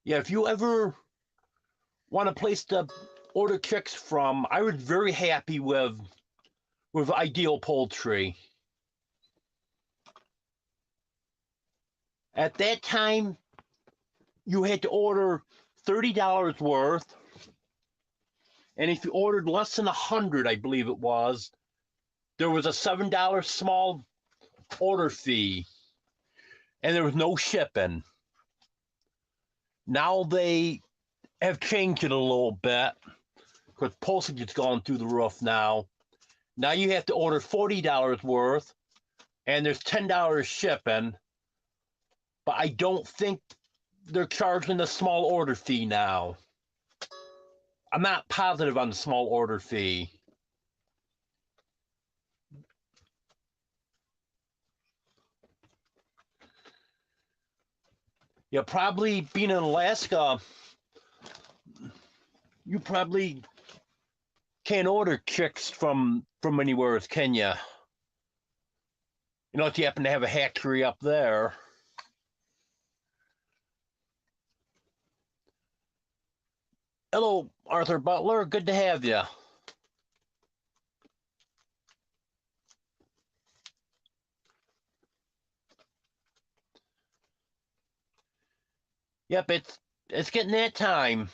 Yeah, if you ever want a place to order chicks from, I was very happy with Ideal Poultry. At that time, you had to order $30 worth, and if you ordered less than 100, I believe it was, there was a $7 small order fee, and there was no shipping. Now they have changed it a little bit, because postage has gone through the roof now. Now you have to order $40 worth, and there's $10 shipping, but I don't think they're charging the small order fee now. I'm not positive on the small order fee. Yeah, probably being in Alaska, you probably can't order chicks from anywhere, can you? You know, if you happen to have a hatchery up there. Hello, Arthur Butler. Good to have you. Yep, it's getting that time.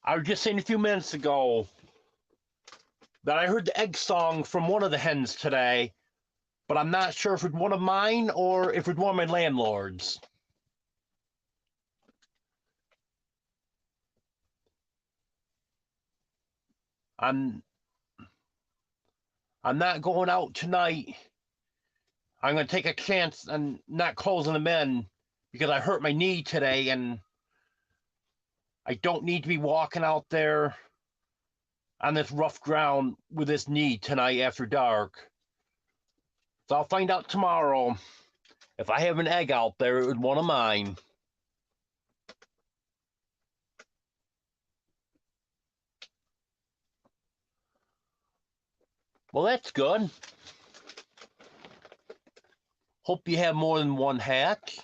I was just saying a few minutes ago that I heard the egg song from one of the hens today, but I'm not sure if it's one of mine or if it's one of my landlords. I'm I'm not going out tonight. I'm going to take a chance on not closing them in because I hurt my knee today and I don't need to be walking out there on this rough ground with this knee tonight after dark. So I'll find out tomorrow if I have an egg out there. It was one of mine. Well, that's good. Hope you have more than one hatch.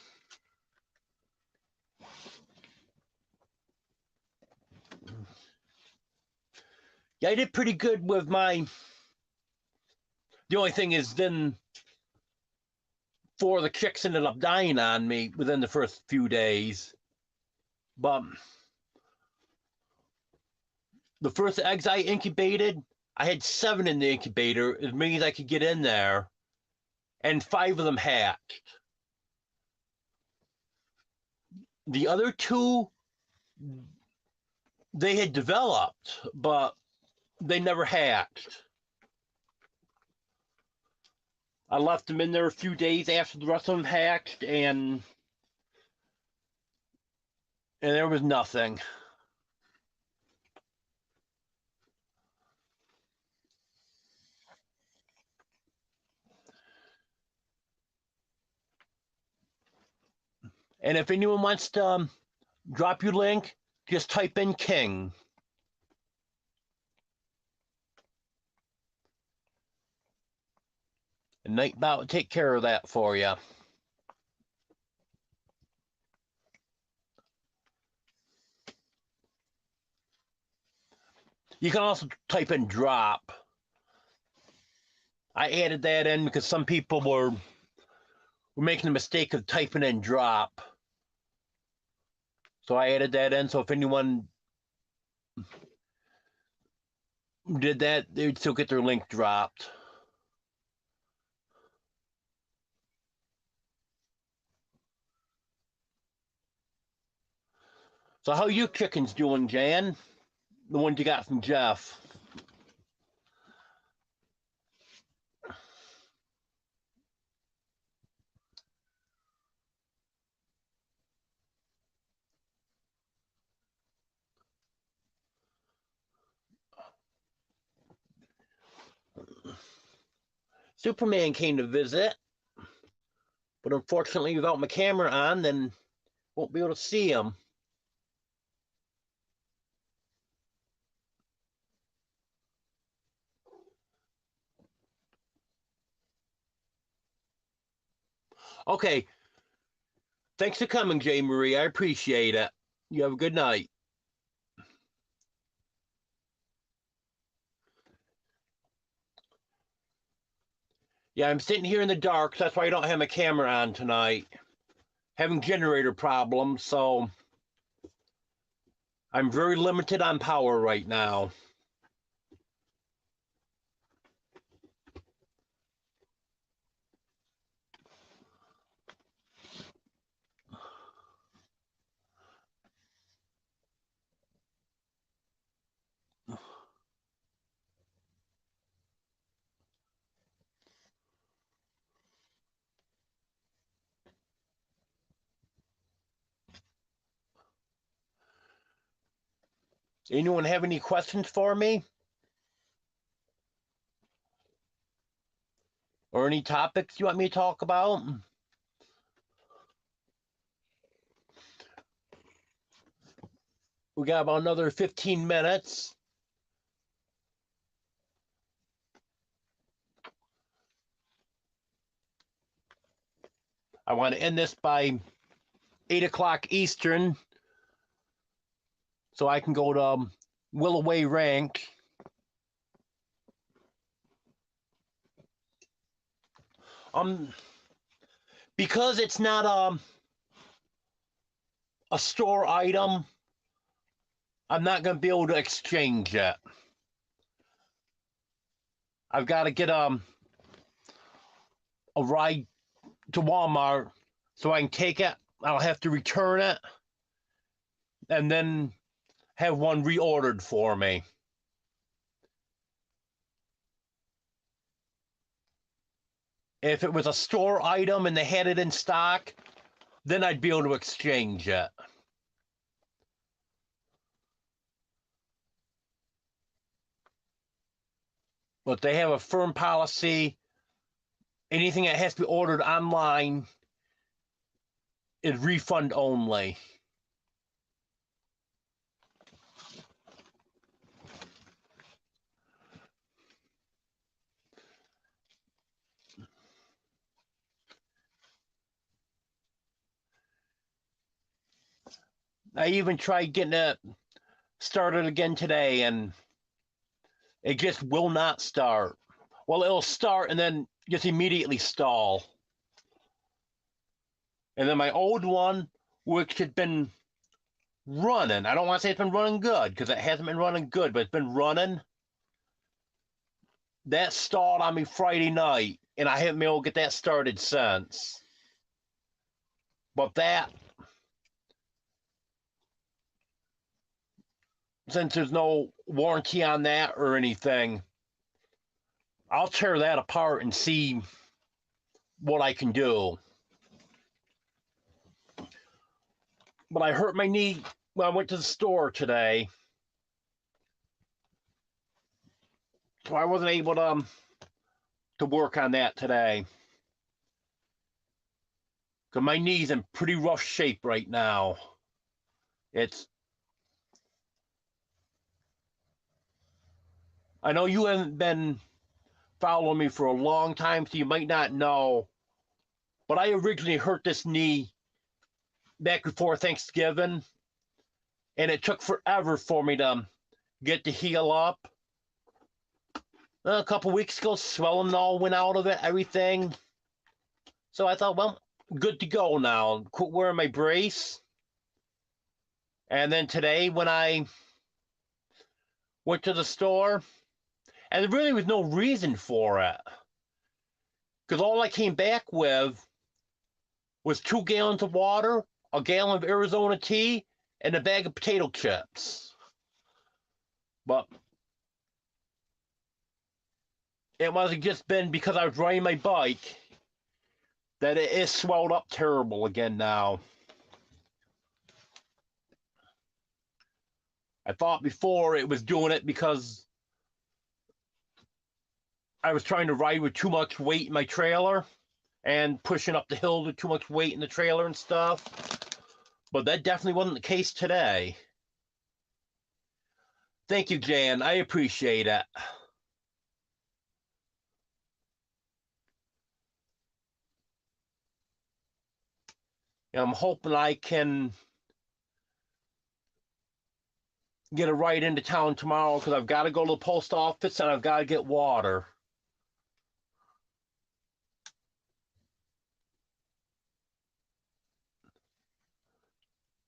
Yeah, I did pretty good with my. The only thing is, then 4 of the chicks ended up dying on me within the first few days. But the first eggs I incubated, I had 7 in the incubator, as many as I could get in there, and 5 of them hatched. The other 2, they had developed, but they never hatched. I left them in there a few days after the rest of them hatched, and there was nothing. And if anyone wants to drop your link, just type in King. And Nightbot will take care of that for you. You can also type in drop. I added that in because some people were making the mistake of typing in drop. So I added that in. So if anyone did that, they'd still get their link dropped. So how you chickens doing, Jan? The ones you got from Jeff. Superman came to visit, but unfortunately without my camera on, then won't be able to see him. Okay. Thanks for coming, Jay Marie. I appreciate it. You have a good night. Yeah, I'm sitting here in the dark. So that's why I don't have my camera on tonight. Having generator problems, so I'm very limited on power right now. Anyone have any questions for me? Or any topics you want me to talk about? We got about another 15 minutes. I want to end this by 8 o'clock Eastern so I can go to Willoway Rank. Because it's not a store item, I'm not going to be able to exchange it. I've got to get a ride to Walmart so I can take it. I'll have to return it and then have one reordered for me. If it was a store item and they had it in stock, then I'd be able to exchange it. But they have a firm policy. Anything that has to be ordered online is refund only. I even tried getting it started again today, and it just will not start. Well, it'll start and then just immediately stall. And then my old one, which had been running, I don't want to say it's been running good because it hasn't been running good, but it's been running. That stalled on me Friday night, and I haven't been able to get that started since. But that, since there's no warranty on that or anything, I'll tear that apart and see what I can do. But I hurt my knee when I went to the store today, so I wasn't able to work on that today. Because my knee's in pretty rough shape right now. I know you haven't been following me for a long time, so you might not know, but I originally hurt this knee back before Thanksgiving, and it took forever for me to get to heal up. A couple weeks ago, swelling all went out of it, everything. So I thought, well, good to go now. Quit wearing my brace. And then today, when I went to the store, and there really was no reason for it, because all I came back with was 2 gallons of water, a gallon of Arizona tea, and a bag of potato chips. But it must have just been because I was riding my bike that it is swelled up terrible again now. I thought before it was doing it because I was trying to ride with too much weight in my trailer and pushing up the hill with too much weight in the trailer and stuff. But that definitely wasn't the case today. Thank you, Jan. I appreciate it. I'm hoping I can get a ride into town tomorrow because I've got to go to the post office and I've got to get water.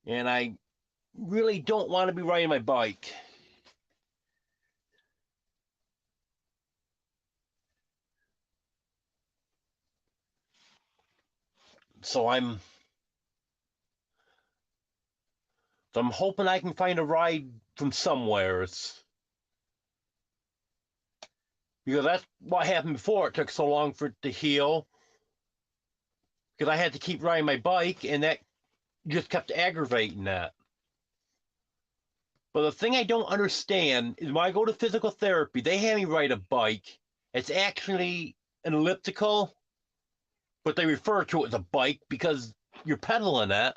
And I really don't want to be riding my bike. So I'm hoping I can find a ride from somewheres. Because that's what happened before. It took so long for it to heal. Because I had to keep riding my bike, and that just kept aggravating that. But the thing I don't understand is when I go to physical therapy, they have me ride a bike. It's actually an elliptical, but they refer to it as a bike because you're pedaling it.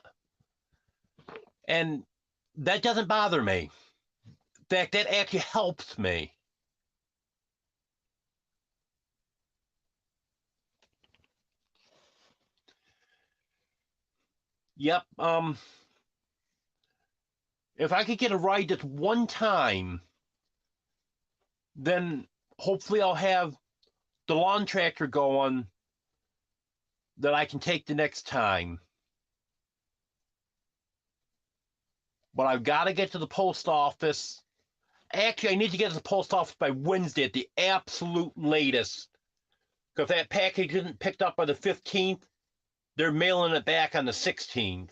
And that doesn't bother me. In fact, that actually helps me. Yep. If I could get a ride just one time, then hopefully I'll have the lawn tractor going that I can take the next time. But I've got to get to the post office. Actually, I need to get to the post office by Wednesday at the absolute latest If that package isn't picked up by the 15th, they're mailing it back on the 16th.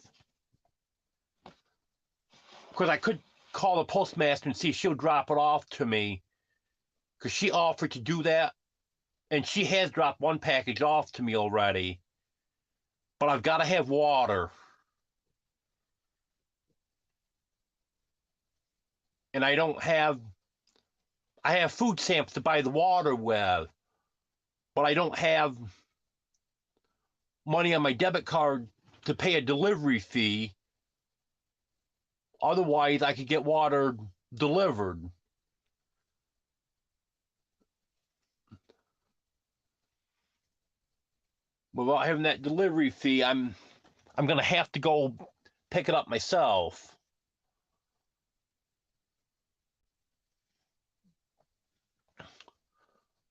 Because I could call the postmaster and see if she'll drop it off to me. Because she offered to do that. And she has dropped one package off to me already. But I've got to have water. And I have food stamps to buy the water with. But I don't have money on my debit card to pay a delivery fee. Otherwise, I could get water delivered. Without having that delivery fee, I'm going to have to go pick it up myself.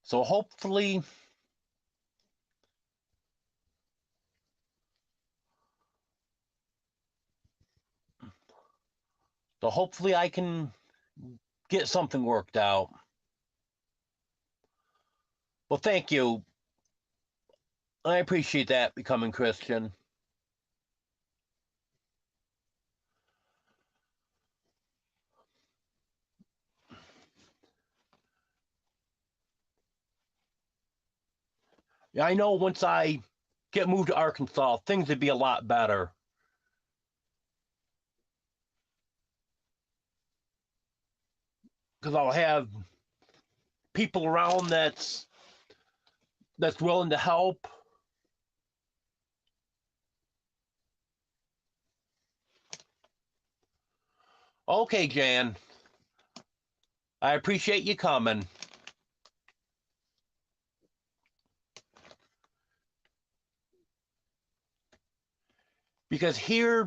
So hopefully I can get something worked out. Well, thank you. I appreciate that, Becoming Christian. Yeah, I know once I get moved to Arkansas, things would be a lot better. Because I'll have people around that's willing to help. Okay, Jan. I appreciate you coming. Because here,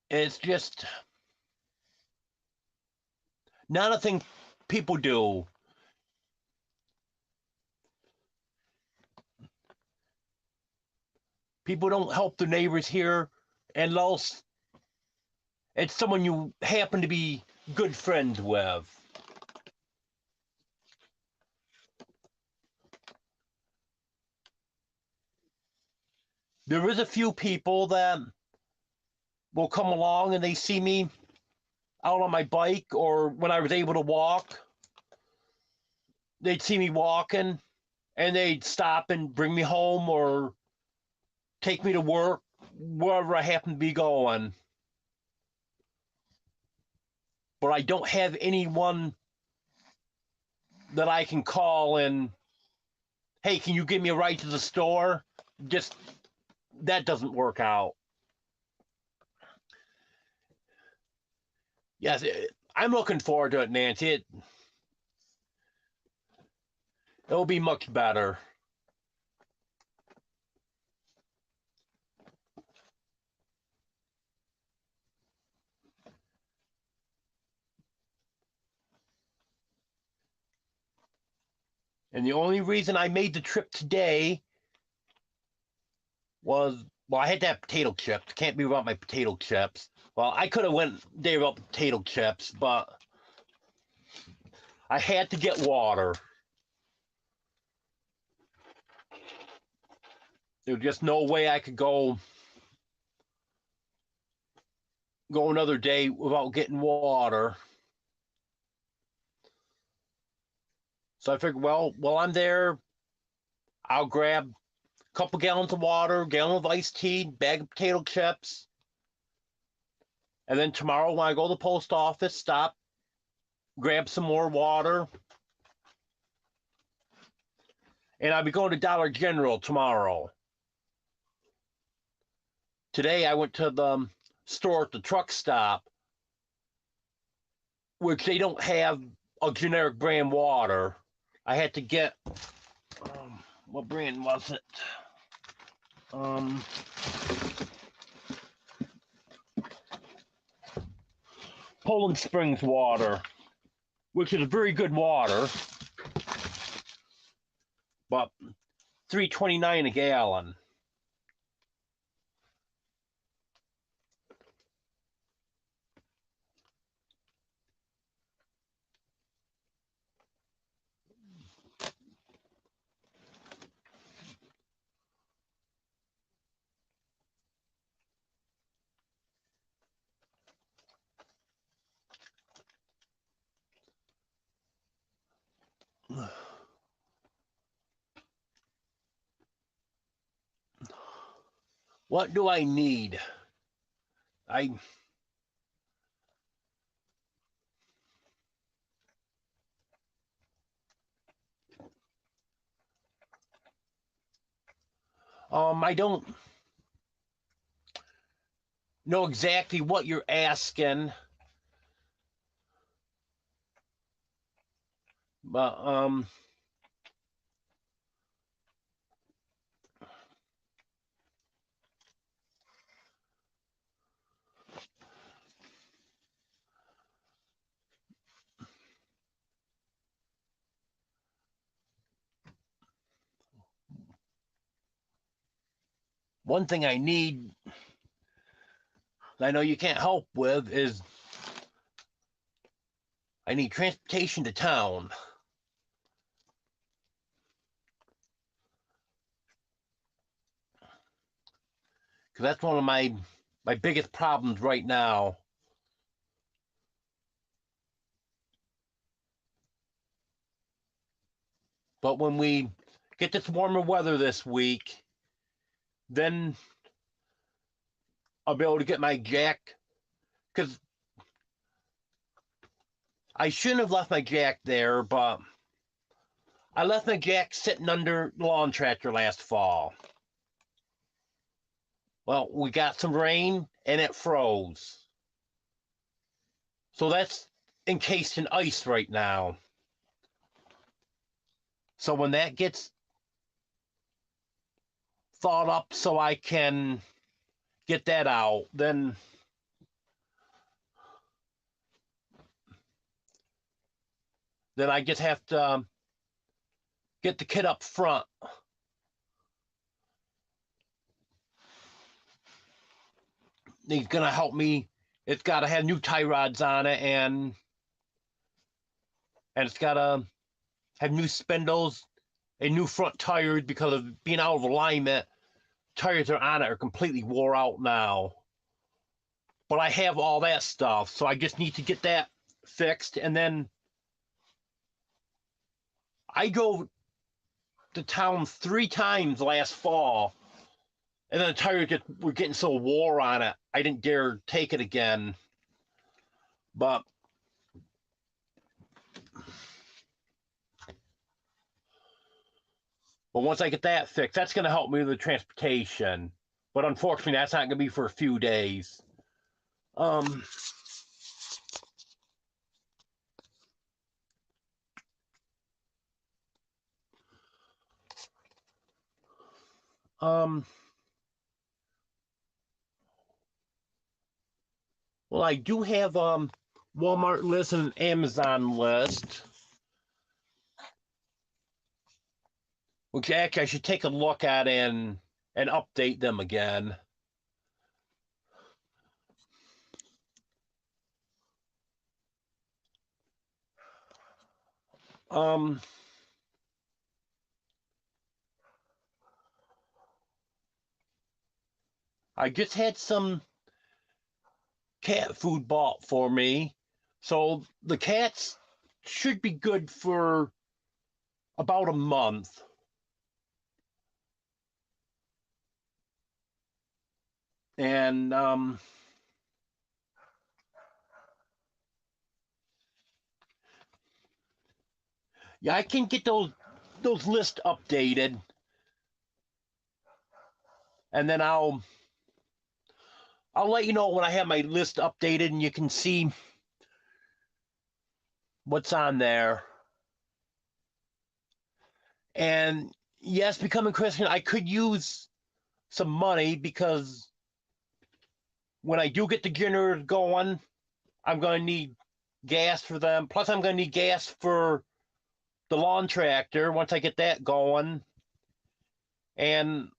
it's just not a thing people do. People don't help their neighbors here, unless it's someone you happen to be good friends with. There is a few people that will come along and they see me out on my bike, or when I was able to walk, they'd see me walking and they'd stop and bring me home or take me to work, wherever I happen to be going. But I don't have anyone that I can call and, hey, can you give me a ride to the store? Just, that doesn't work out. Yes, I'm looking forward to it, Nancy. It'll be much better. And the only reason I made the trip today was, well, I had to have potato chips. Can't be without my potato chips. Well, I could have went there without potato chips, but I had to get water. There's just no way I could go another day without getting water. So I figured, well, while I'm there, I'll grab a couple gallons of water, gallon of iced tea, bag of potato chips. And then tomorrow when I go to the post office, stop, grab some more water. And I'll be going to Dollar General tomorrow. Today I went to the store at the truck stop, which they don't have a generic brand water. I had to get, what brand was it? Poland Springs water, which is very good water, but $3.29 a gallon. What do I need? I I don't know exactly what you're asking, but one thing I need, I know you can't help with, is I need transportation to town. Because that's one of my biggest problems right now. But when we get this warmer weather this week, then I'll be able to get my jack. Because I shouldn't have left my jack there, but I left my jack sitting under the lawn tractor last fall. Well, we got some rain and it froze. So that's encased in ice right now. So when that gets thawed up so I can get that out, then I just have to get the kit up front. He's gonna help me. It's got to have new tie rods on it, and it's got to have new spindles and new front tires because of being out of alignment. Tires are on it are completely wore out now. But I have all that stuff, so I just need to get that fixed, and then I drove to town 3 times last fall, and then the tires just were getting so wore on it, I didn't dare take it again. But once I get that fixed, that's going to help me with the transportation. But unfortunately, that's not going to be for a few days. Um, um, well, I do have Walmart list and an Amazon list, which actually I should take a look at and update them again. Um, I just had some cat food bought for me, so the cats should be good for about a month. And yeah, I can get those lists updated, and then I'll let you know when I have my list updated, and you can see what's on there. And yes, becoming Christian, I could use some money because when I do get the generators going, I'm going to need gas for them. Plus, I'm going to need gas for the lawn tractor once I get that going. And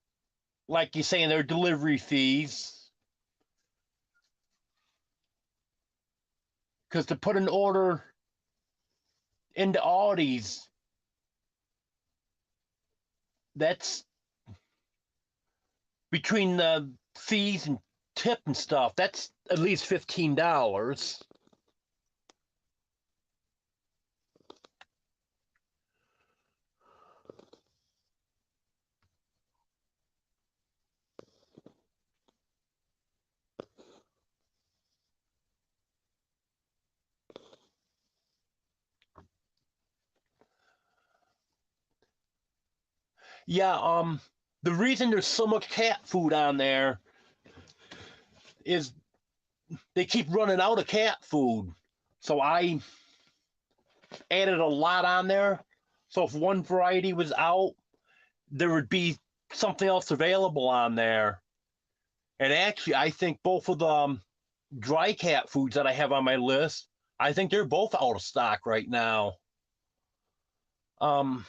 like you're saying, there are delivery fees. Because to put an order into Aldi's, that's between the fees and tip and stuff, that's at least $15. Yeah, the reason there's so much cat food on there is they keep running out of cat food. So I added a lot on there. So if one variety was out, there would be something else available on there. And actually, I think both of the dry cat foods that I have on my list, I think they're both out of stock right now. Um,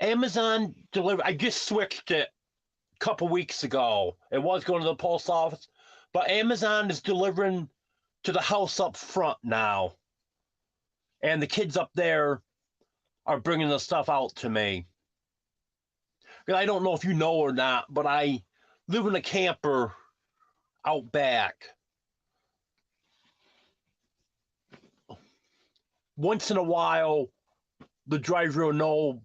Amazon deliver. I just switched it a couple weeks ago. It was going to the post office, but Amazon is delivering to the house up front now, and the kids up there are bringing the stuff out to me. I don't know if you know or not, but I live in a camper out back. Once in a while, the driver will know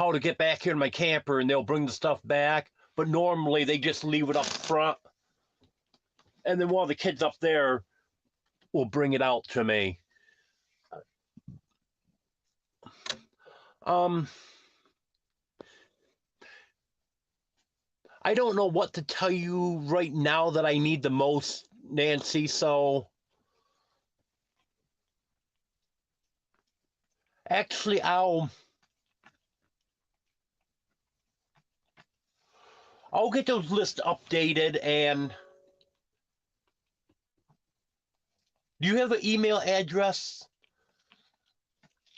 how to get back here in my camper and they'll bring the stuff back. But normally they just leave it up front. And then one of the kids up there will bring it out to me. Um, I don't know what to tell you right now that I need the most, Nancy. So actually, I'll get those lists updated. And do you have an email address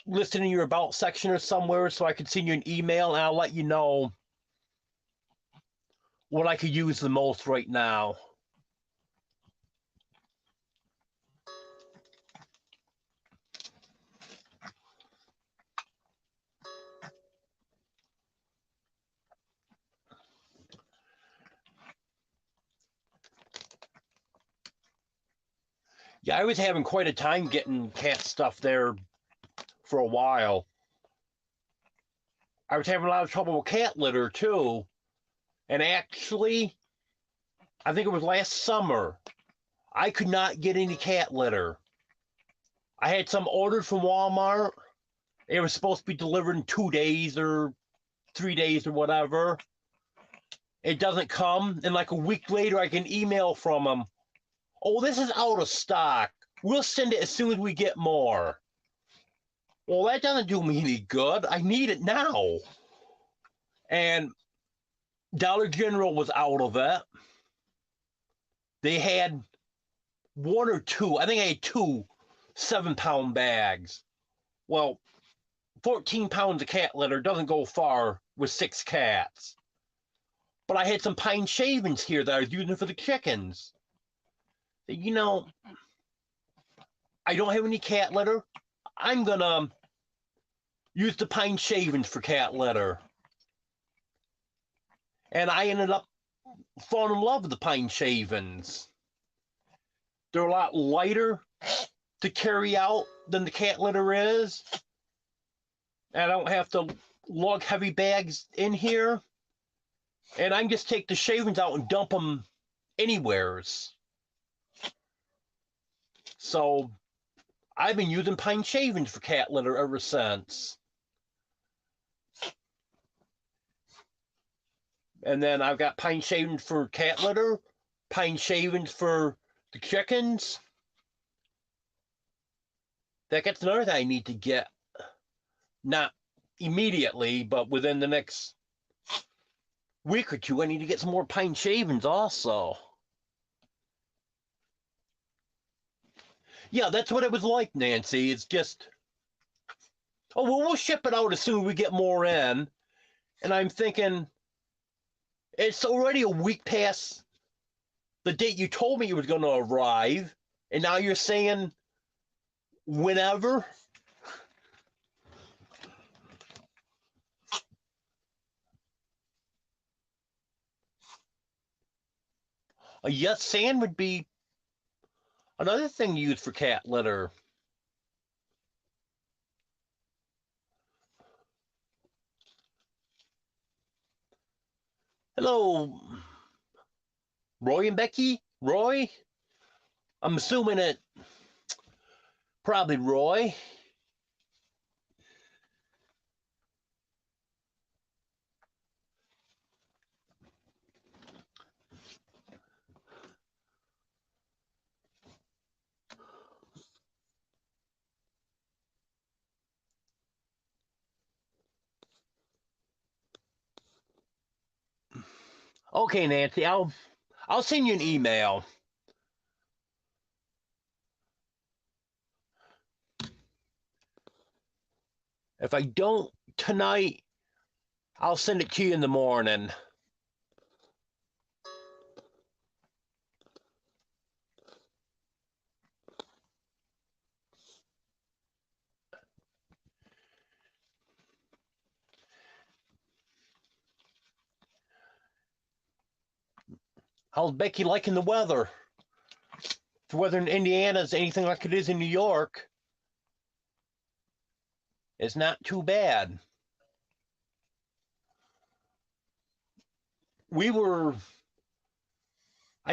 listed in your about section or somewhere so I can send you an email and I'll let you know what I could use the most right now? Yeah, I was having quite a time getting cat stuff there for a while. I was having a lot of trouble with cat litter too. And actually, I think it was last summer, I could not get any cat litter. I had some ordered from Walmart. It was supposed to be delivered in 2 days or 3 days or whatever. It doesn't come. And like a week later, I get an email from them. Oh, this is out of stock. We'll send it as soon as we get more. Well, that doesn't do me any good. I need it now. And Dollar General was out of it. They had one or two, I think I had two 7-pound bags. Well, 14 pounds of cat litter doesn't go far with 6 cats. But I had some pine shavings here that I was using for the chickens. You know, I don't have any cat litter. I'm gonna use the pine shavings for cat litter. And I ended up falling in love with the pine shavings. They're a lot lighter to carry out than the cat litter is. And I don't have to lug heavy bags in here. And I can just take the shavings out and dump them anywheres. So I've been using pine shavings for cat litter ever since. And then I've got pine shavings for cat litter, pine shavings for the chickens. That's another thing I need to get. Not immediately, but within the next week or two, I need to get some more pine shavings also. Yeah, that's what it was like, Nancy. It's just, oh, well, we'll ship it out as soon as we get more in. And I'm thinking, it's already a week past the date you told me it was going to arrive. And now you're saying whenever? Yes, sand would be another thing used for cat litter. Hello, Roy and Becky? Roy? I'm assuming it Probably Roy. Okay, Nancy, I'll send you an email. If I don't tonight, I'll send it to you in the morning. How's Becky liking the weather? The weather in Indiana is anything like it is in New York. It's not too bad. I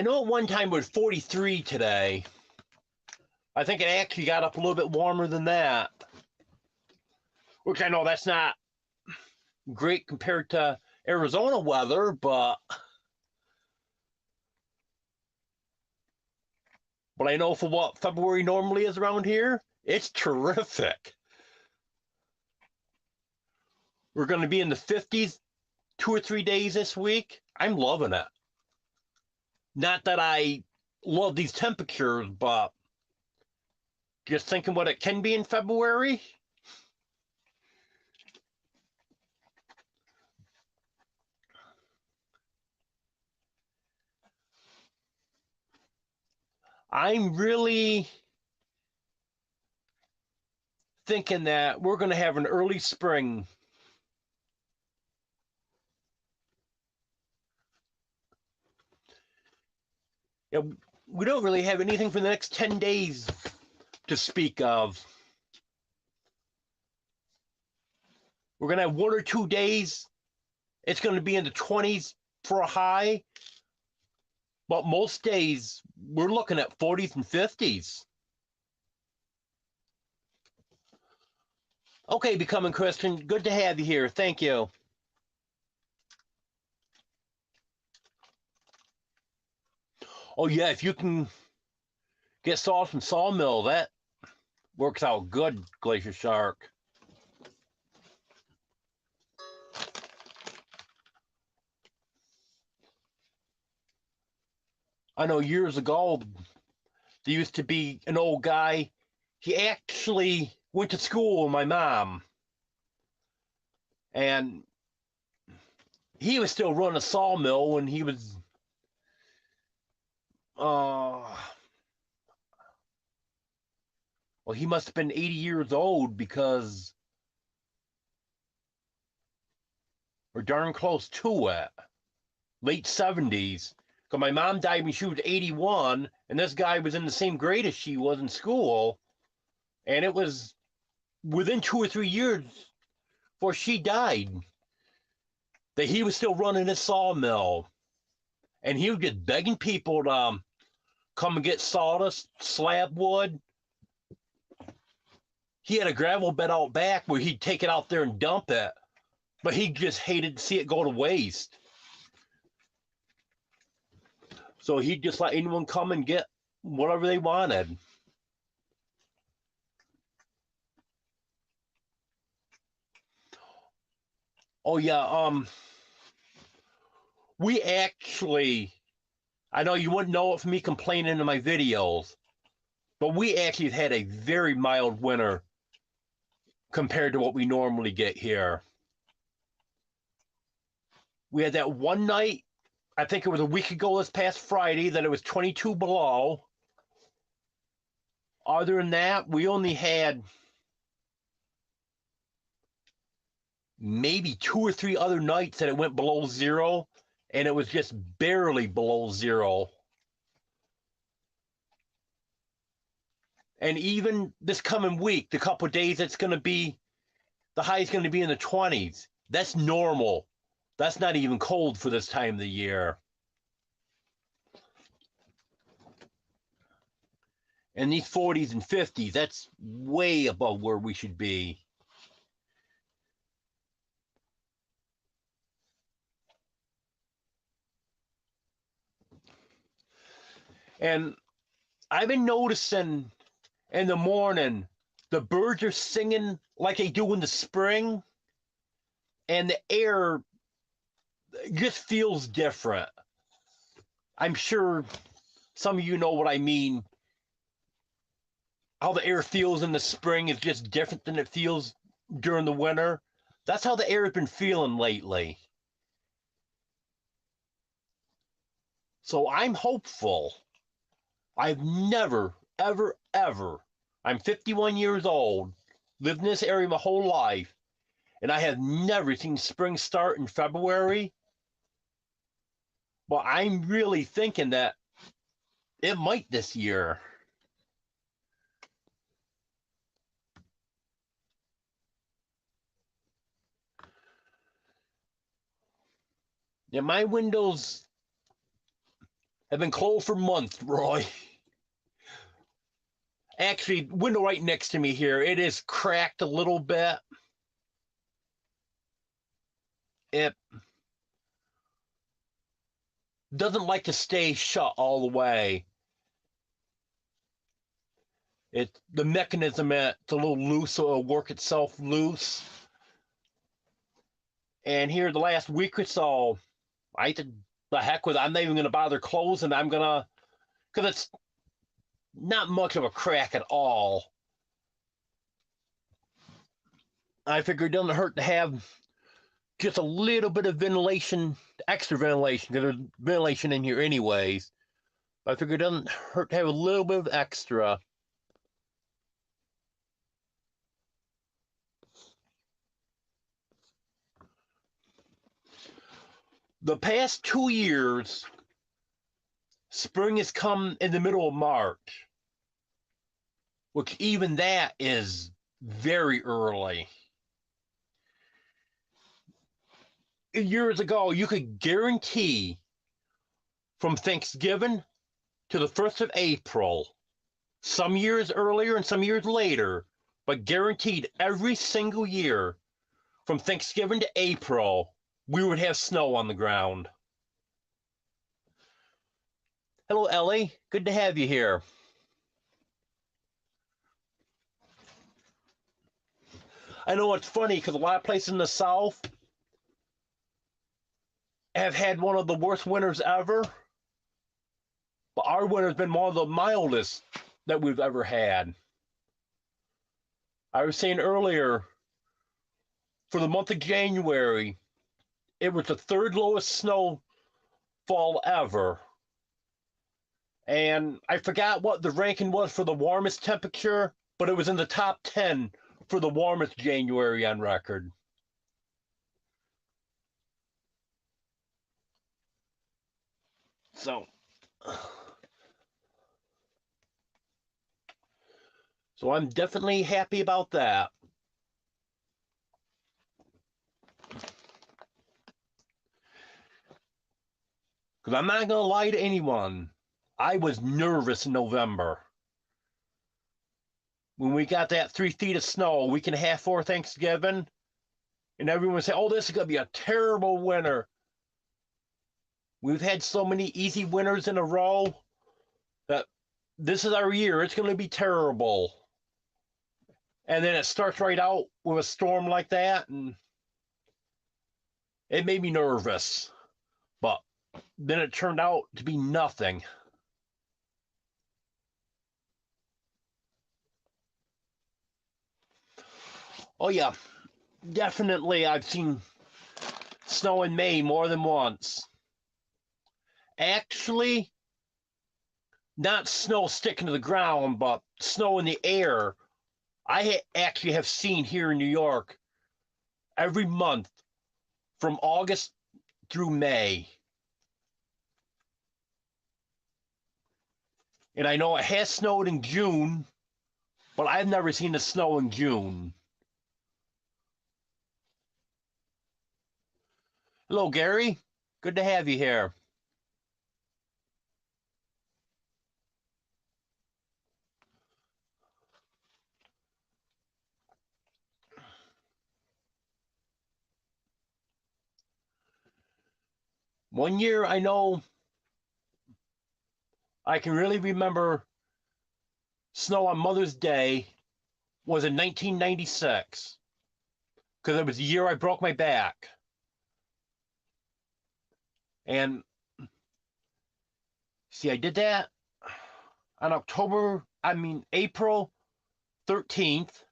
know at one time it was 43 today. I think it actually got up a little bit warmer than that. Which I know that's not great compared to Arizona weather, but I know for what February normally is around here, it's terrific. We're going to be in the 50s 2 or 3 days this week. I'm loving it. Not that I love these temperatures, but just thinking what it can be in February. I'm really thinking that we're going to have an early spring. Yeah, we don't really have anything for the next 10 days to speak of. We're going to have 1 or 2 days. It's going to be in the 20s for a high. But most days, we're looking at 40s and 50s. Okay, Becoming Christian, good to have you here. Thank you. Oh, yeah, if you can get salt from Sawmill, that works out good, Glacier Shark. I know years ago, there used to be an old guy. He actually went to school with my mom. And he was still running a sawmill when he was well, he must have been 80 years old because we're darn close to it. Late 70s. Because my mom died when she was 81, and this guy was in the same grade as she was in school. And it was within 2 or 3 years before she died that he was still running his sawmill. And he was just begging people to come and get sawdust, slab wood. He had a gravel bed out back where he'd take it out there and dump it, but he just hated to see it go to waste. So he'd just let anyone come and get whatever they wanted. Oh yeah, we actually, I know you wouldn't know it from me complaining in my videos, but we actually had a very mild winter compared to what we normally get here. We had that one night, I think it was a week ago this past Friday, that it was 22 below. Other than that, we only had maybe 2 or 3 other nights that it went below zero, and it was just barely below zero. And even this coming week, the couple of days, it's going to be, the high is going to be in the 20s. That's normal. That's not even cold for this time of the year. And these 40s and 50s, that's way above where we should be. And I've been noticing in the morning, the birds are singing like they do in the spring, and the air just feels different. I'm sure some of you know what I mean. How the air feels in the spring is just different than it feels during the winter. That's how the air has been feeling lately. So I'm hopeful. I've never, ever, ever, I'm 51 years old, lived in this area my whole life, and I have never seen spring start in February. But I'm really thinking that it might this year. Yeah, my windows have been closed for months, Roy. Actually, window right next to me here, it is cracked a little bit. It doesn't like to stay shut all the way. The mechanism it's a little loose, so it'll work itself loose. And here the last week or so, I said, the heck with it. I'm not even gonna bother closing. I'm gonna because it's not much of a crack at all. I figured it doesn't hurt to have just a little bit of ventilation, extra ventilation, because there's ventilation in here anyways. But I figured it doesn't hurt to have a little bit of extra. The past 2 years, spring has come in the middle of March, which even that is very early. Years ago, you could guarantee from Thanksgiving to the 1st of April, some years earlier and some years later, but guaranteed every single year from Thanksgiving to April, we would have snow on the ground. Hello, Ellie. Good to have you here. I know it's funny because a lot of places in the South have had one of the worst winters ever, but our winter's been one of the mildest that we've ever had. I was saying earlier, for the month of January, it was the third lowest snowfall ever. And I forgot what the ranking was for the warmest temperature, but it was in the top 10 for the warmest January on record. So I'm definitely happy about that. Because I'm not going to lie to anyone. I was nervous in November. When we got that 3 feet of snow a week and a half before Thanksgiving, and everyone said, oh, this is going to be a terrible winter. We've had so many easy winters in a row that this is our year. It's going to be terrible. And then it starts right out with a storm like that, and it made me nervous. But then it turned out to be nothing. Oh, yeah, definitely. I've seen snow in May more than once. Actually, not snow sticking to the ground, but snow in the air. Actually have seen here in New York every month from August through May. And I know it has snowed in June, but I've never seen the snow in June. Hello, Gary. Good to have you here. One year I know I can really remember snow on Mother's Day was in 1996 because it was the year I broke my back. And see, I did that on April 13th.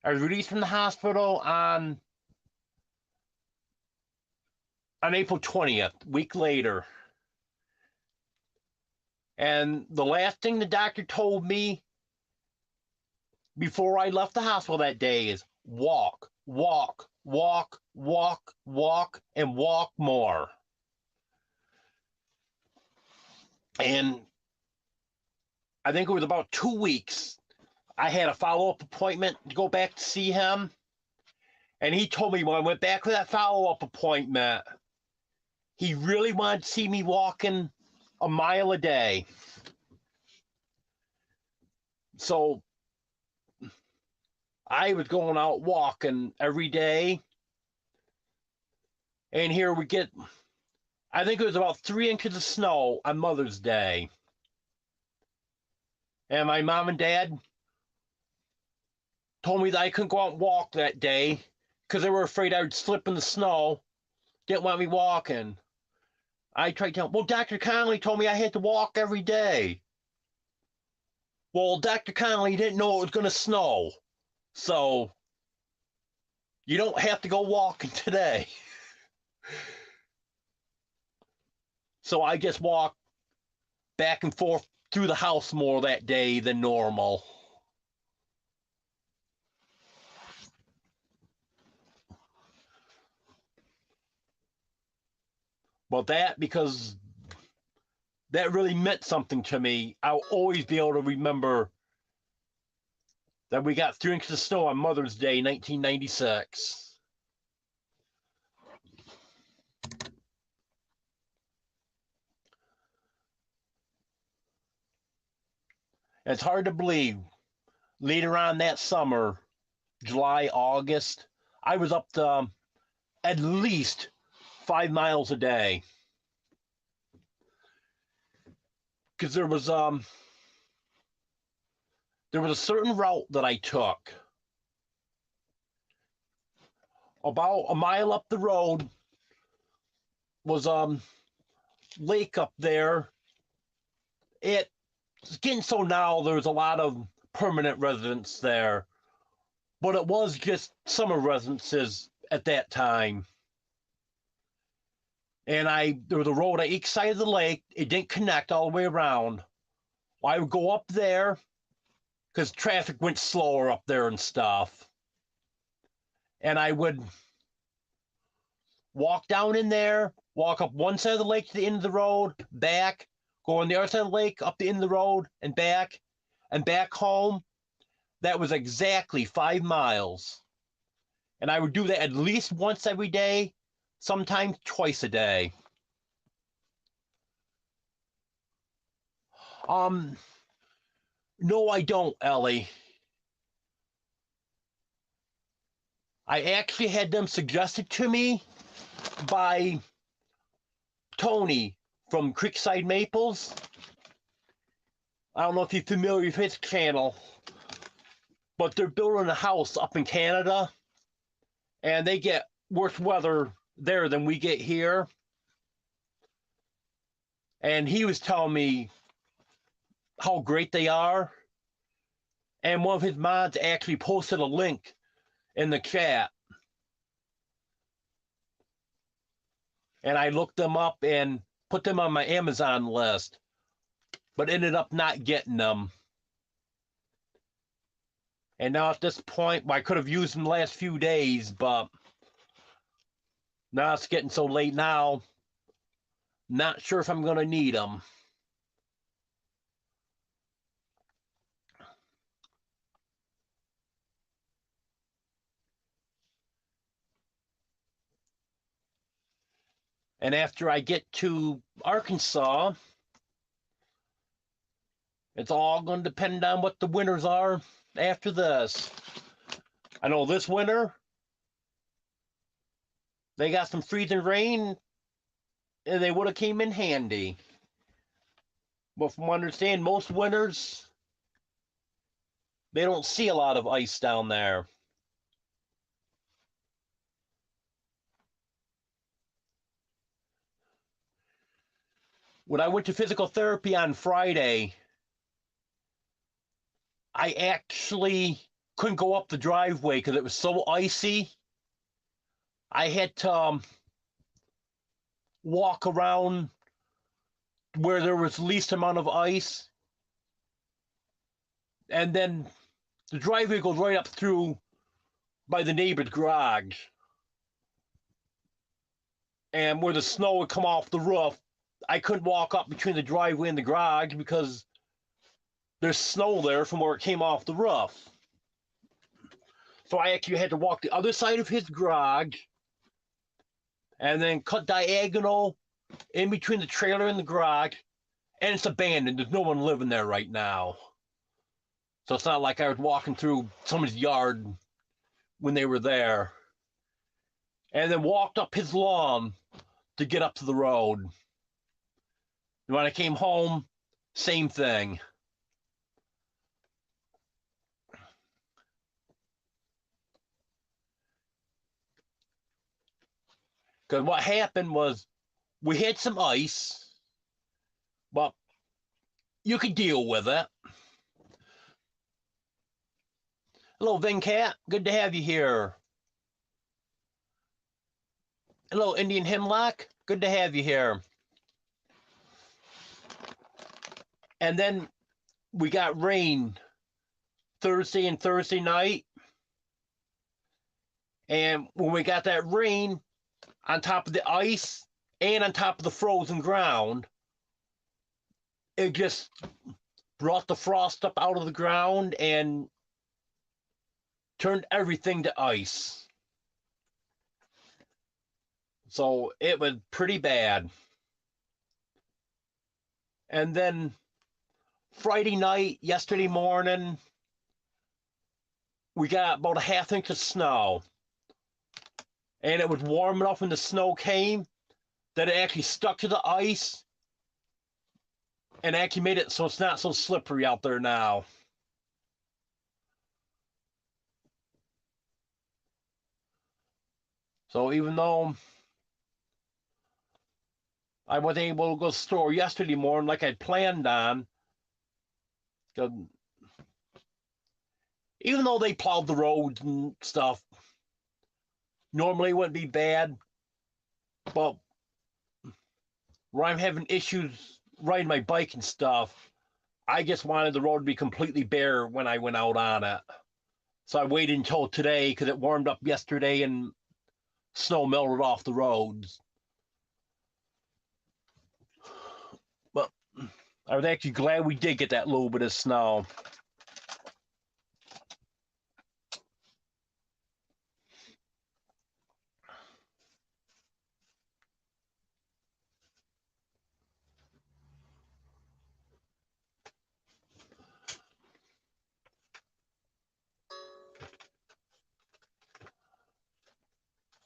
I was released from the hospital on April 20th, a week later. And the last thing the doctor told me before I left the hospital that day is walk, walk, walk, walk, walk, and walk more. And I think it was about 2 weeks. I had a follow-up appointment to go back to see him. And he told me when I went back for that follow-up appointment, he really wanted to see me walking a mile a day. So I was going out walking every day. And here we get, I think it was about 3 inches of snow on Mother's Day. And my mom and dad told me that I couldn't go out and walk that day because they were afraid I would slip in the snow. Didn't want me walking. I tried to tell them, well, Dr. Connolly told me I had to walk every day. Well, Dr. Connolly didn't know it was going to snow. So you don't have to go walking today. So I just walked back and forth through the house more that day than normal. But because that really meant something to me, I'll always be able to remember that we got 3 inches of snow on Mother's Day, 1996. It's hard to believe. Later on that summer, July, August, I was up to at least 5 miles a day. Because there was a certain route that I took. About a mile up the road was lake up there. It's getting so now there's a lot of permanent residents there, but it was just summer residences at that time. And there was a road on each side of the lake. It didn't connect all the way around. I would go up there because traffic went slower up there and stuff. And I would walk down in there, walk up one side of the lake to the end of the road, back, go on the other side of the lake, up the end of the road, and back home. That was exactly 5 miles. And I would do that at least once every day, sometimes twice a day. No, I don't, Ellie. I actually had them suggested to me by Tony from Creekside Maples. I don't know if you're familiar with his channel, but they're building a house up in Canada, and they get worse weather there than we get here. And he was telling me how great they are. And one of his mods actually posted a link in the chat. And I looked them up and put them on my Amazon list, but ended up not getting them. And now at this point, well, I could have used them the last few days, but now it's getting so late now, not sure if I'm going to need them. And after I get to Arkansas, it's all going to depend on what the winters are after this. I know this winter, they got some freezing rain and they would have came in handy. But from what I understand, most winters they don't see a lot of ice down there. When I went to physical therapy on Friday, I actually couldn't go up the driveway because it was so icy. I had to walk around where there was least amount of ice, and then the driveway goes right up through by the neighbor's garage. And where the snow would come off the roof, I couldn't walk up between the driveway and the garage because there's snow there from where it came off the roof. So I actually had to walk the other side of his garage and then cut diagonal in between the trailer and the garage. And it's abandoned. There's no one living there right now. So it's not like I was walking through somebody's yard when they were there. And then walked up his lawn to get up to the road. And when I came home, same thing. Because what happened was we had some ice, but you could deal with it. Hello, Venkat. Good to have you here. Hello, Indian Hemlock. Good to have you here. And then we got rain Thursday and Thursday night. And when we got that rain on top of the ice and on top of the frozen ground, it just brought the frost up out of the ground and turned everything to ice. So it was pretty bad. And then Friday night, yesterday morning, we got about a half inch of snow. And it was warm enough when the snow came that it actually stuck to the ice and actually made it so it's not so slippery out there now. So even though I wasn't able to go to the store yesterday morning like I'd planned on, even though they plowed the roads and stuff, normally it wouldn't be bad, but where I'm having issues riding my bike and stuff, I just wanted the road to be completely bare when I went out on it. So I waited until today because it warmed up yesterday and snow melted off the roads. But I was actually glad we did get that little bit of snow.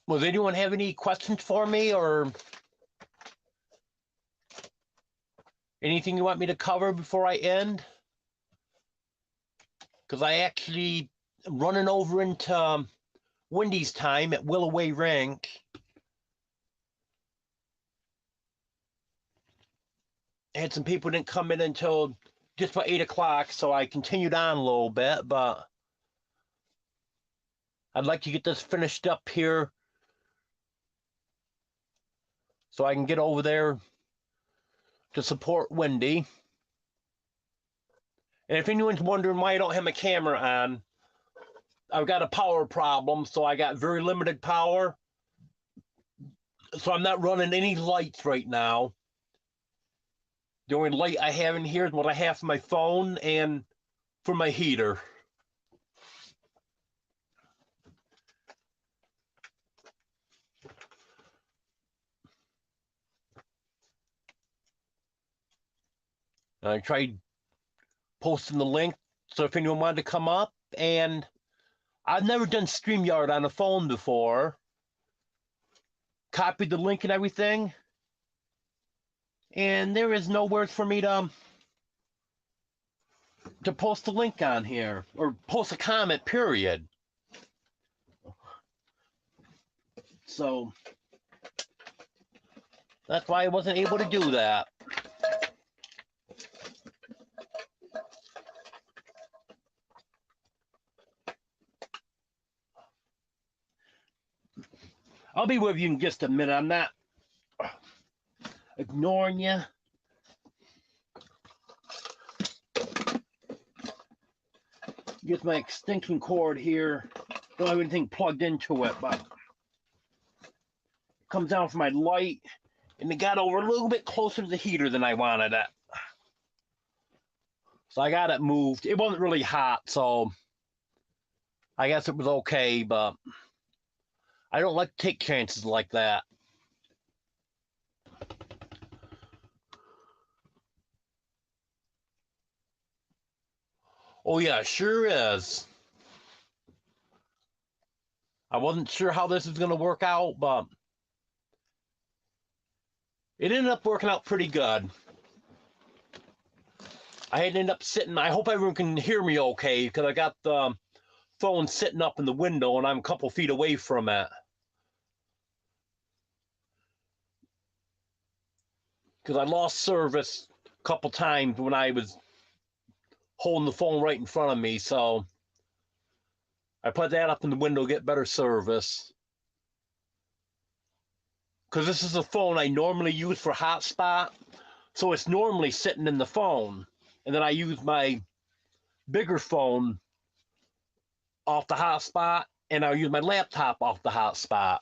Does anyone have any questions for me or anything you want me to cover before I end? Because I actually am running over into Wendy's time at Willoway Rink. I had some people didn't come in until just about 8 o'clock, so I continued on a little bit, but I'd like to get this finished up here so I can get over there to support Wendy. And if anyone's wondering why I don't have my camera on, I've got a power problem, so I got very limited power. So I'm not running any lights right now. The only light I have in here is what I have for my phone and for my heater. I tried posting the link so if anyone wanted to come up, and I've never done StreamYard on a phone before. Copied the link and everything. and there is nowhere for me to post a link on here or post a comment, period. So that's why I wasn't able to do that. I'll be with you in just a minute. I'm not ignoring you. Get my extension cord here. Don't have anything plugged into it, but it comes down from my light, and it got over a little bit closer to the heater than I wanted it. So I got it moved. It wasn't really hot, so I guess it was okay, but I don't like to take chances like that. Oh yeah, sure is. I wasn't sure how this was going to work out, but it ended up working out pretty good. I had ended up sitting, I hope everyone can hear me okay, because I got the phone sitting up in the window and I'm a couple feet away from it. Because I lost service a couple times when I was holding the phone right in front of me, so I put that up in the window to get better service. Because this is a phone I normally use for hotspot, so it's normally sitting in the phone. And then I use my bigger phone off the hotspot, and I'll use my laptop off the hotspot.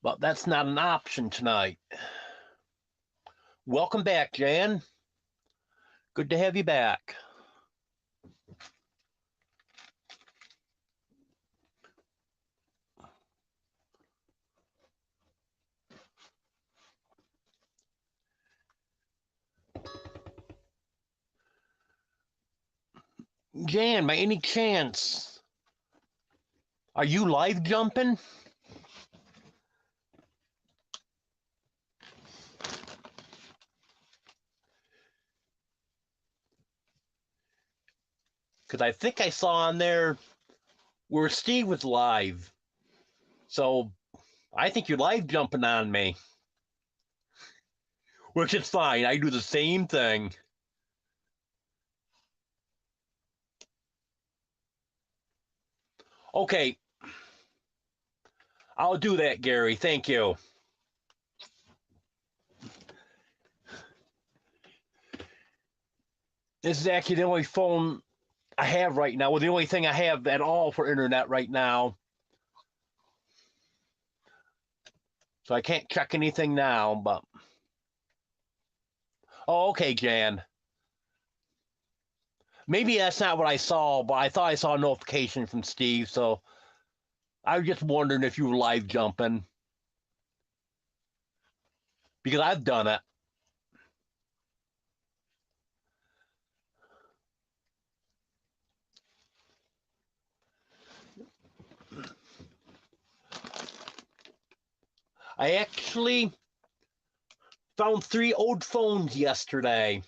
But that's not an option tonight. Welcome back, Jan. Good to have you back. Jan, by any chance, are you live jumping? Because I think I saw on there where Steve was live. So I think you're live jumping on me. Which is fine. I do the same thing. Okay. I'll do that, Gary. Thank you. This is actually the only phone I have right now. Well, the only thing I have at all for internet right now. So I can't check anything now, but. Oh, okay, Jan. Maybe that's not what I saw, but I thought I saw a notification from Steve, so I was just wondering if you were live jumping. Because I've done it. I actually found 3 old phones yesterday,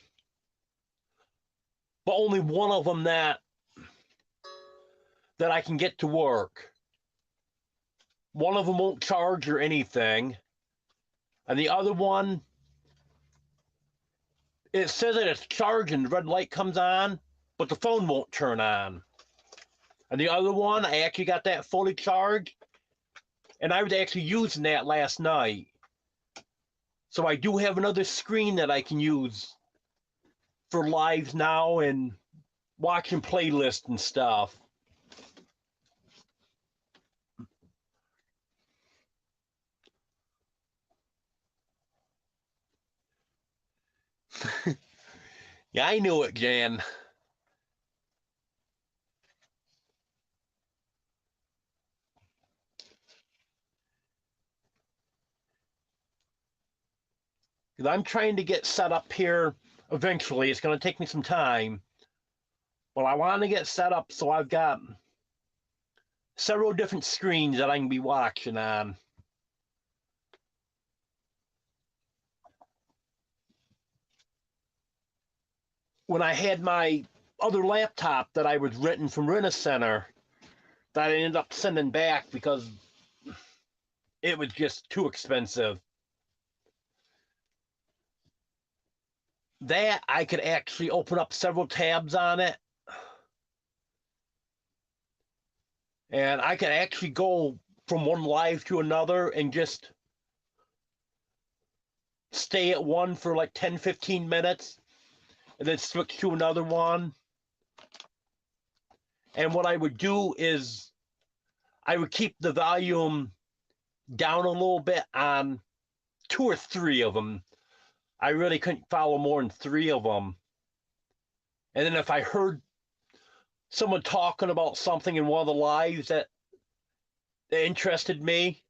but only one of them that I can get to work. One of them won't charge or anything, and the other one, it says that it's charging, the red light comes on, but the phone won't turn on. And the other one, I actually got that fully charged, and I was actually using that last night. So I do have another screen that I can use for lives now and watching playlists and stuff. Yeah, I knew it, Jan. Because I'm trying to get set up here eventually. It's going to take me some time. Well, I want to get set up so I've got several different screens that I can be watching on. when I had my other laptop that I was renting from Rent-A-Center that I ended up sending back because it was just too expensive. That I could actually open up several tabs on it, and I could actually go from one live to another and just stay at one for like 10-15 minutes and then switch to another one. And what I would do is I would keep the volume down a little bit on 2 or 3 of them. I really couldn't follow more than 3 of them. And then if I heard someone talking about something in one of the lives that interested me,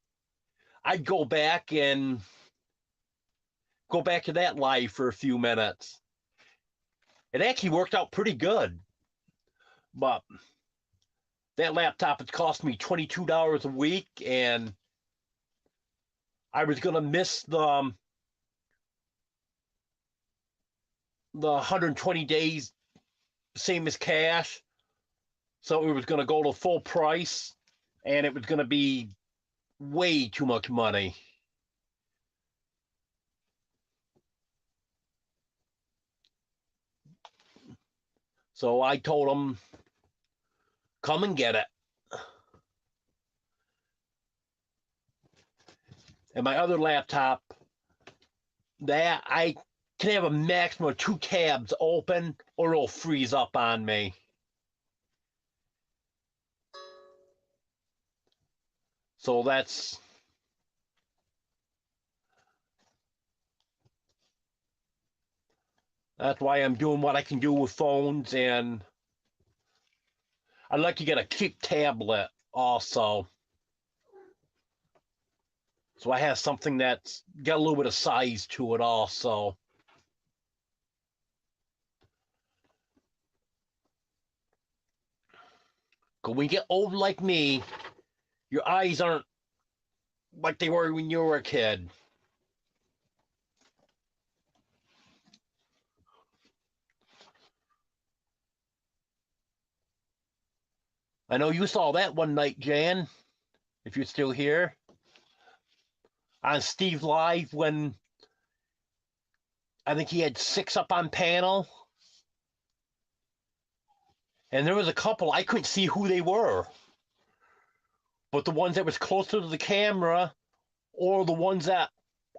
I'd go back to that live for a few minutes. It actually worked out pretty good, but that laptop has cost me $22 a week, and I was gonna miss the 120 days, same as cash. So it was gonna go to full price, and it was gonna be way too much money. So I told him, come and get it. And my other laptop, that I can have a maximum of 2 tabs open or it'll freeze up on me. So that's why I'm doing what I can do with phones, and I'd like to get a cheap tablet also. So I have something that's got a little bit of size to it also. Because when you get old like me, your eyes aren't like they were when you were a kid. I know you saw that one night, Jan, if you're still here, on Steve Live when I think he had 6 up on panel. And there was a couple, I couldn't see who they were. But the ones that was closer to the camera or the ones that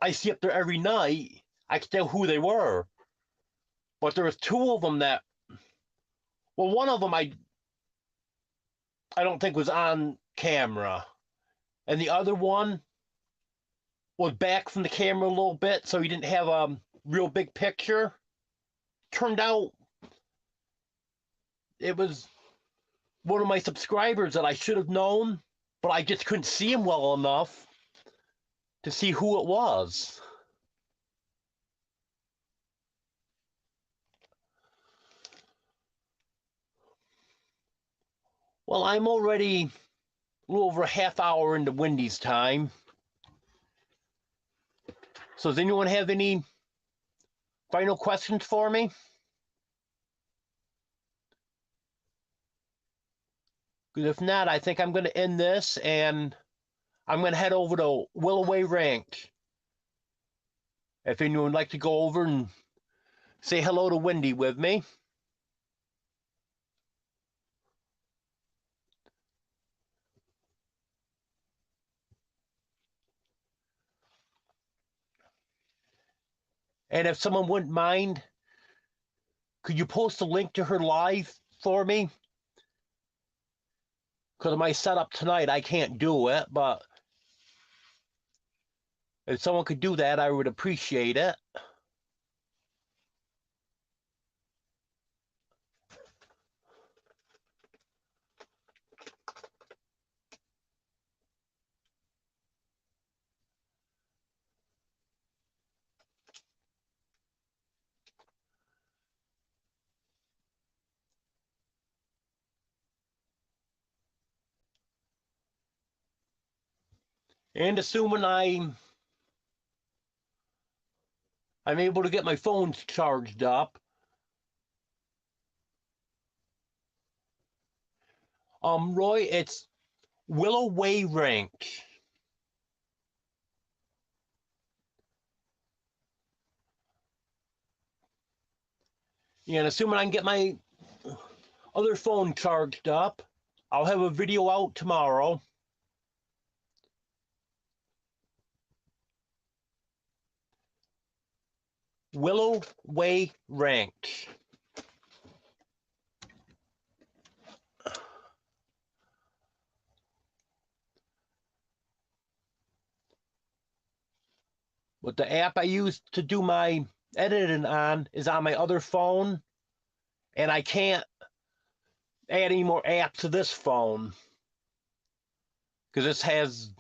I see up there every night, I could tell who they were. But there was 2 of them that, well, one of them I don't think was on camera. And the other one was back from the camera a little bit, so he didn't have a real big picture. Turned out it was one of my subscribers that I should have known, but I just couldn't see him well enough to see who it was. Well, I'm already a little over a half hour into Wendy's time. So does anyone have any final questions for me? Because if not, I think I'm going to end this and I'm going to head over to Willoway Ranch. If anyone would like to go over and say hello to Wendy with me. And if someone wouldn't mind, could you post a link to her live for me? Because of my setup tonight, I can't do it, but if someone could do that, I would appreciate it. And assuming I'm able to get my phone charged up, Roy, it's Willow Way Rank. Yeah, and assuming I can get my other phone charged up, I'll have a video out tomorrow. Willow Way Rank. But the app I use to do my editing on is on my other phone, and I can't add any more apps to this phone because this has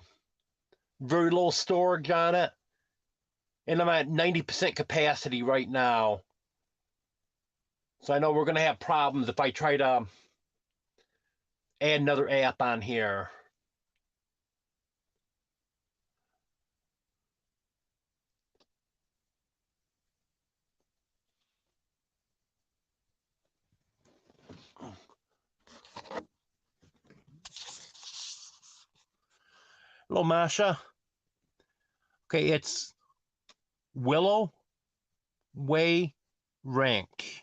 very low storage on it, and I'm at 90% capacity right now. So I know we're going to have problems if I try to add another app on here. Hello, Masha. Okay, it's Willow Way Rank.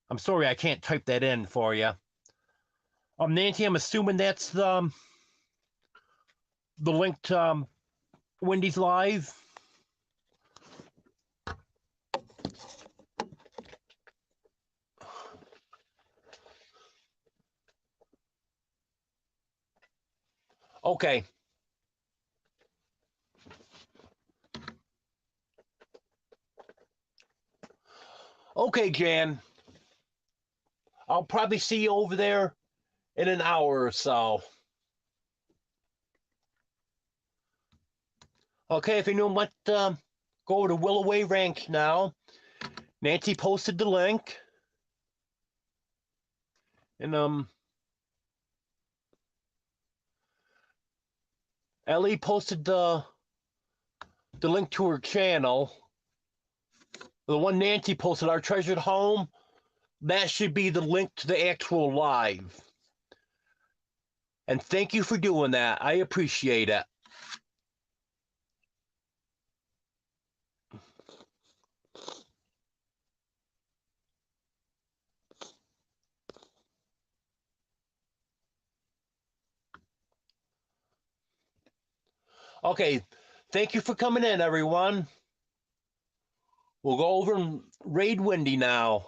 I'm sorry I can't type that in for you. Nancy, I'm assuming that's the link to Wendy's Live. Okay. Okay, Jan. I'll probably see you over there in an hour or so. Okay, if anyone want to go over to Willow Way Ranch now, Nancy posted the link. And Ellie posted the link to her channel. The one Nancy posted, Our Treasured Home, that should be the link to the actual live. And thank you for doing that. I appreciate it. Okay, thank you for coming in, everyone. We'll go over and raid Wendy now.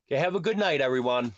Okay, have a good night, everyone.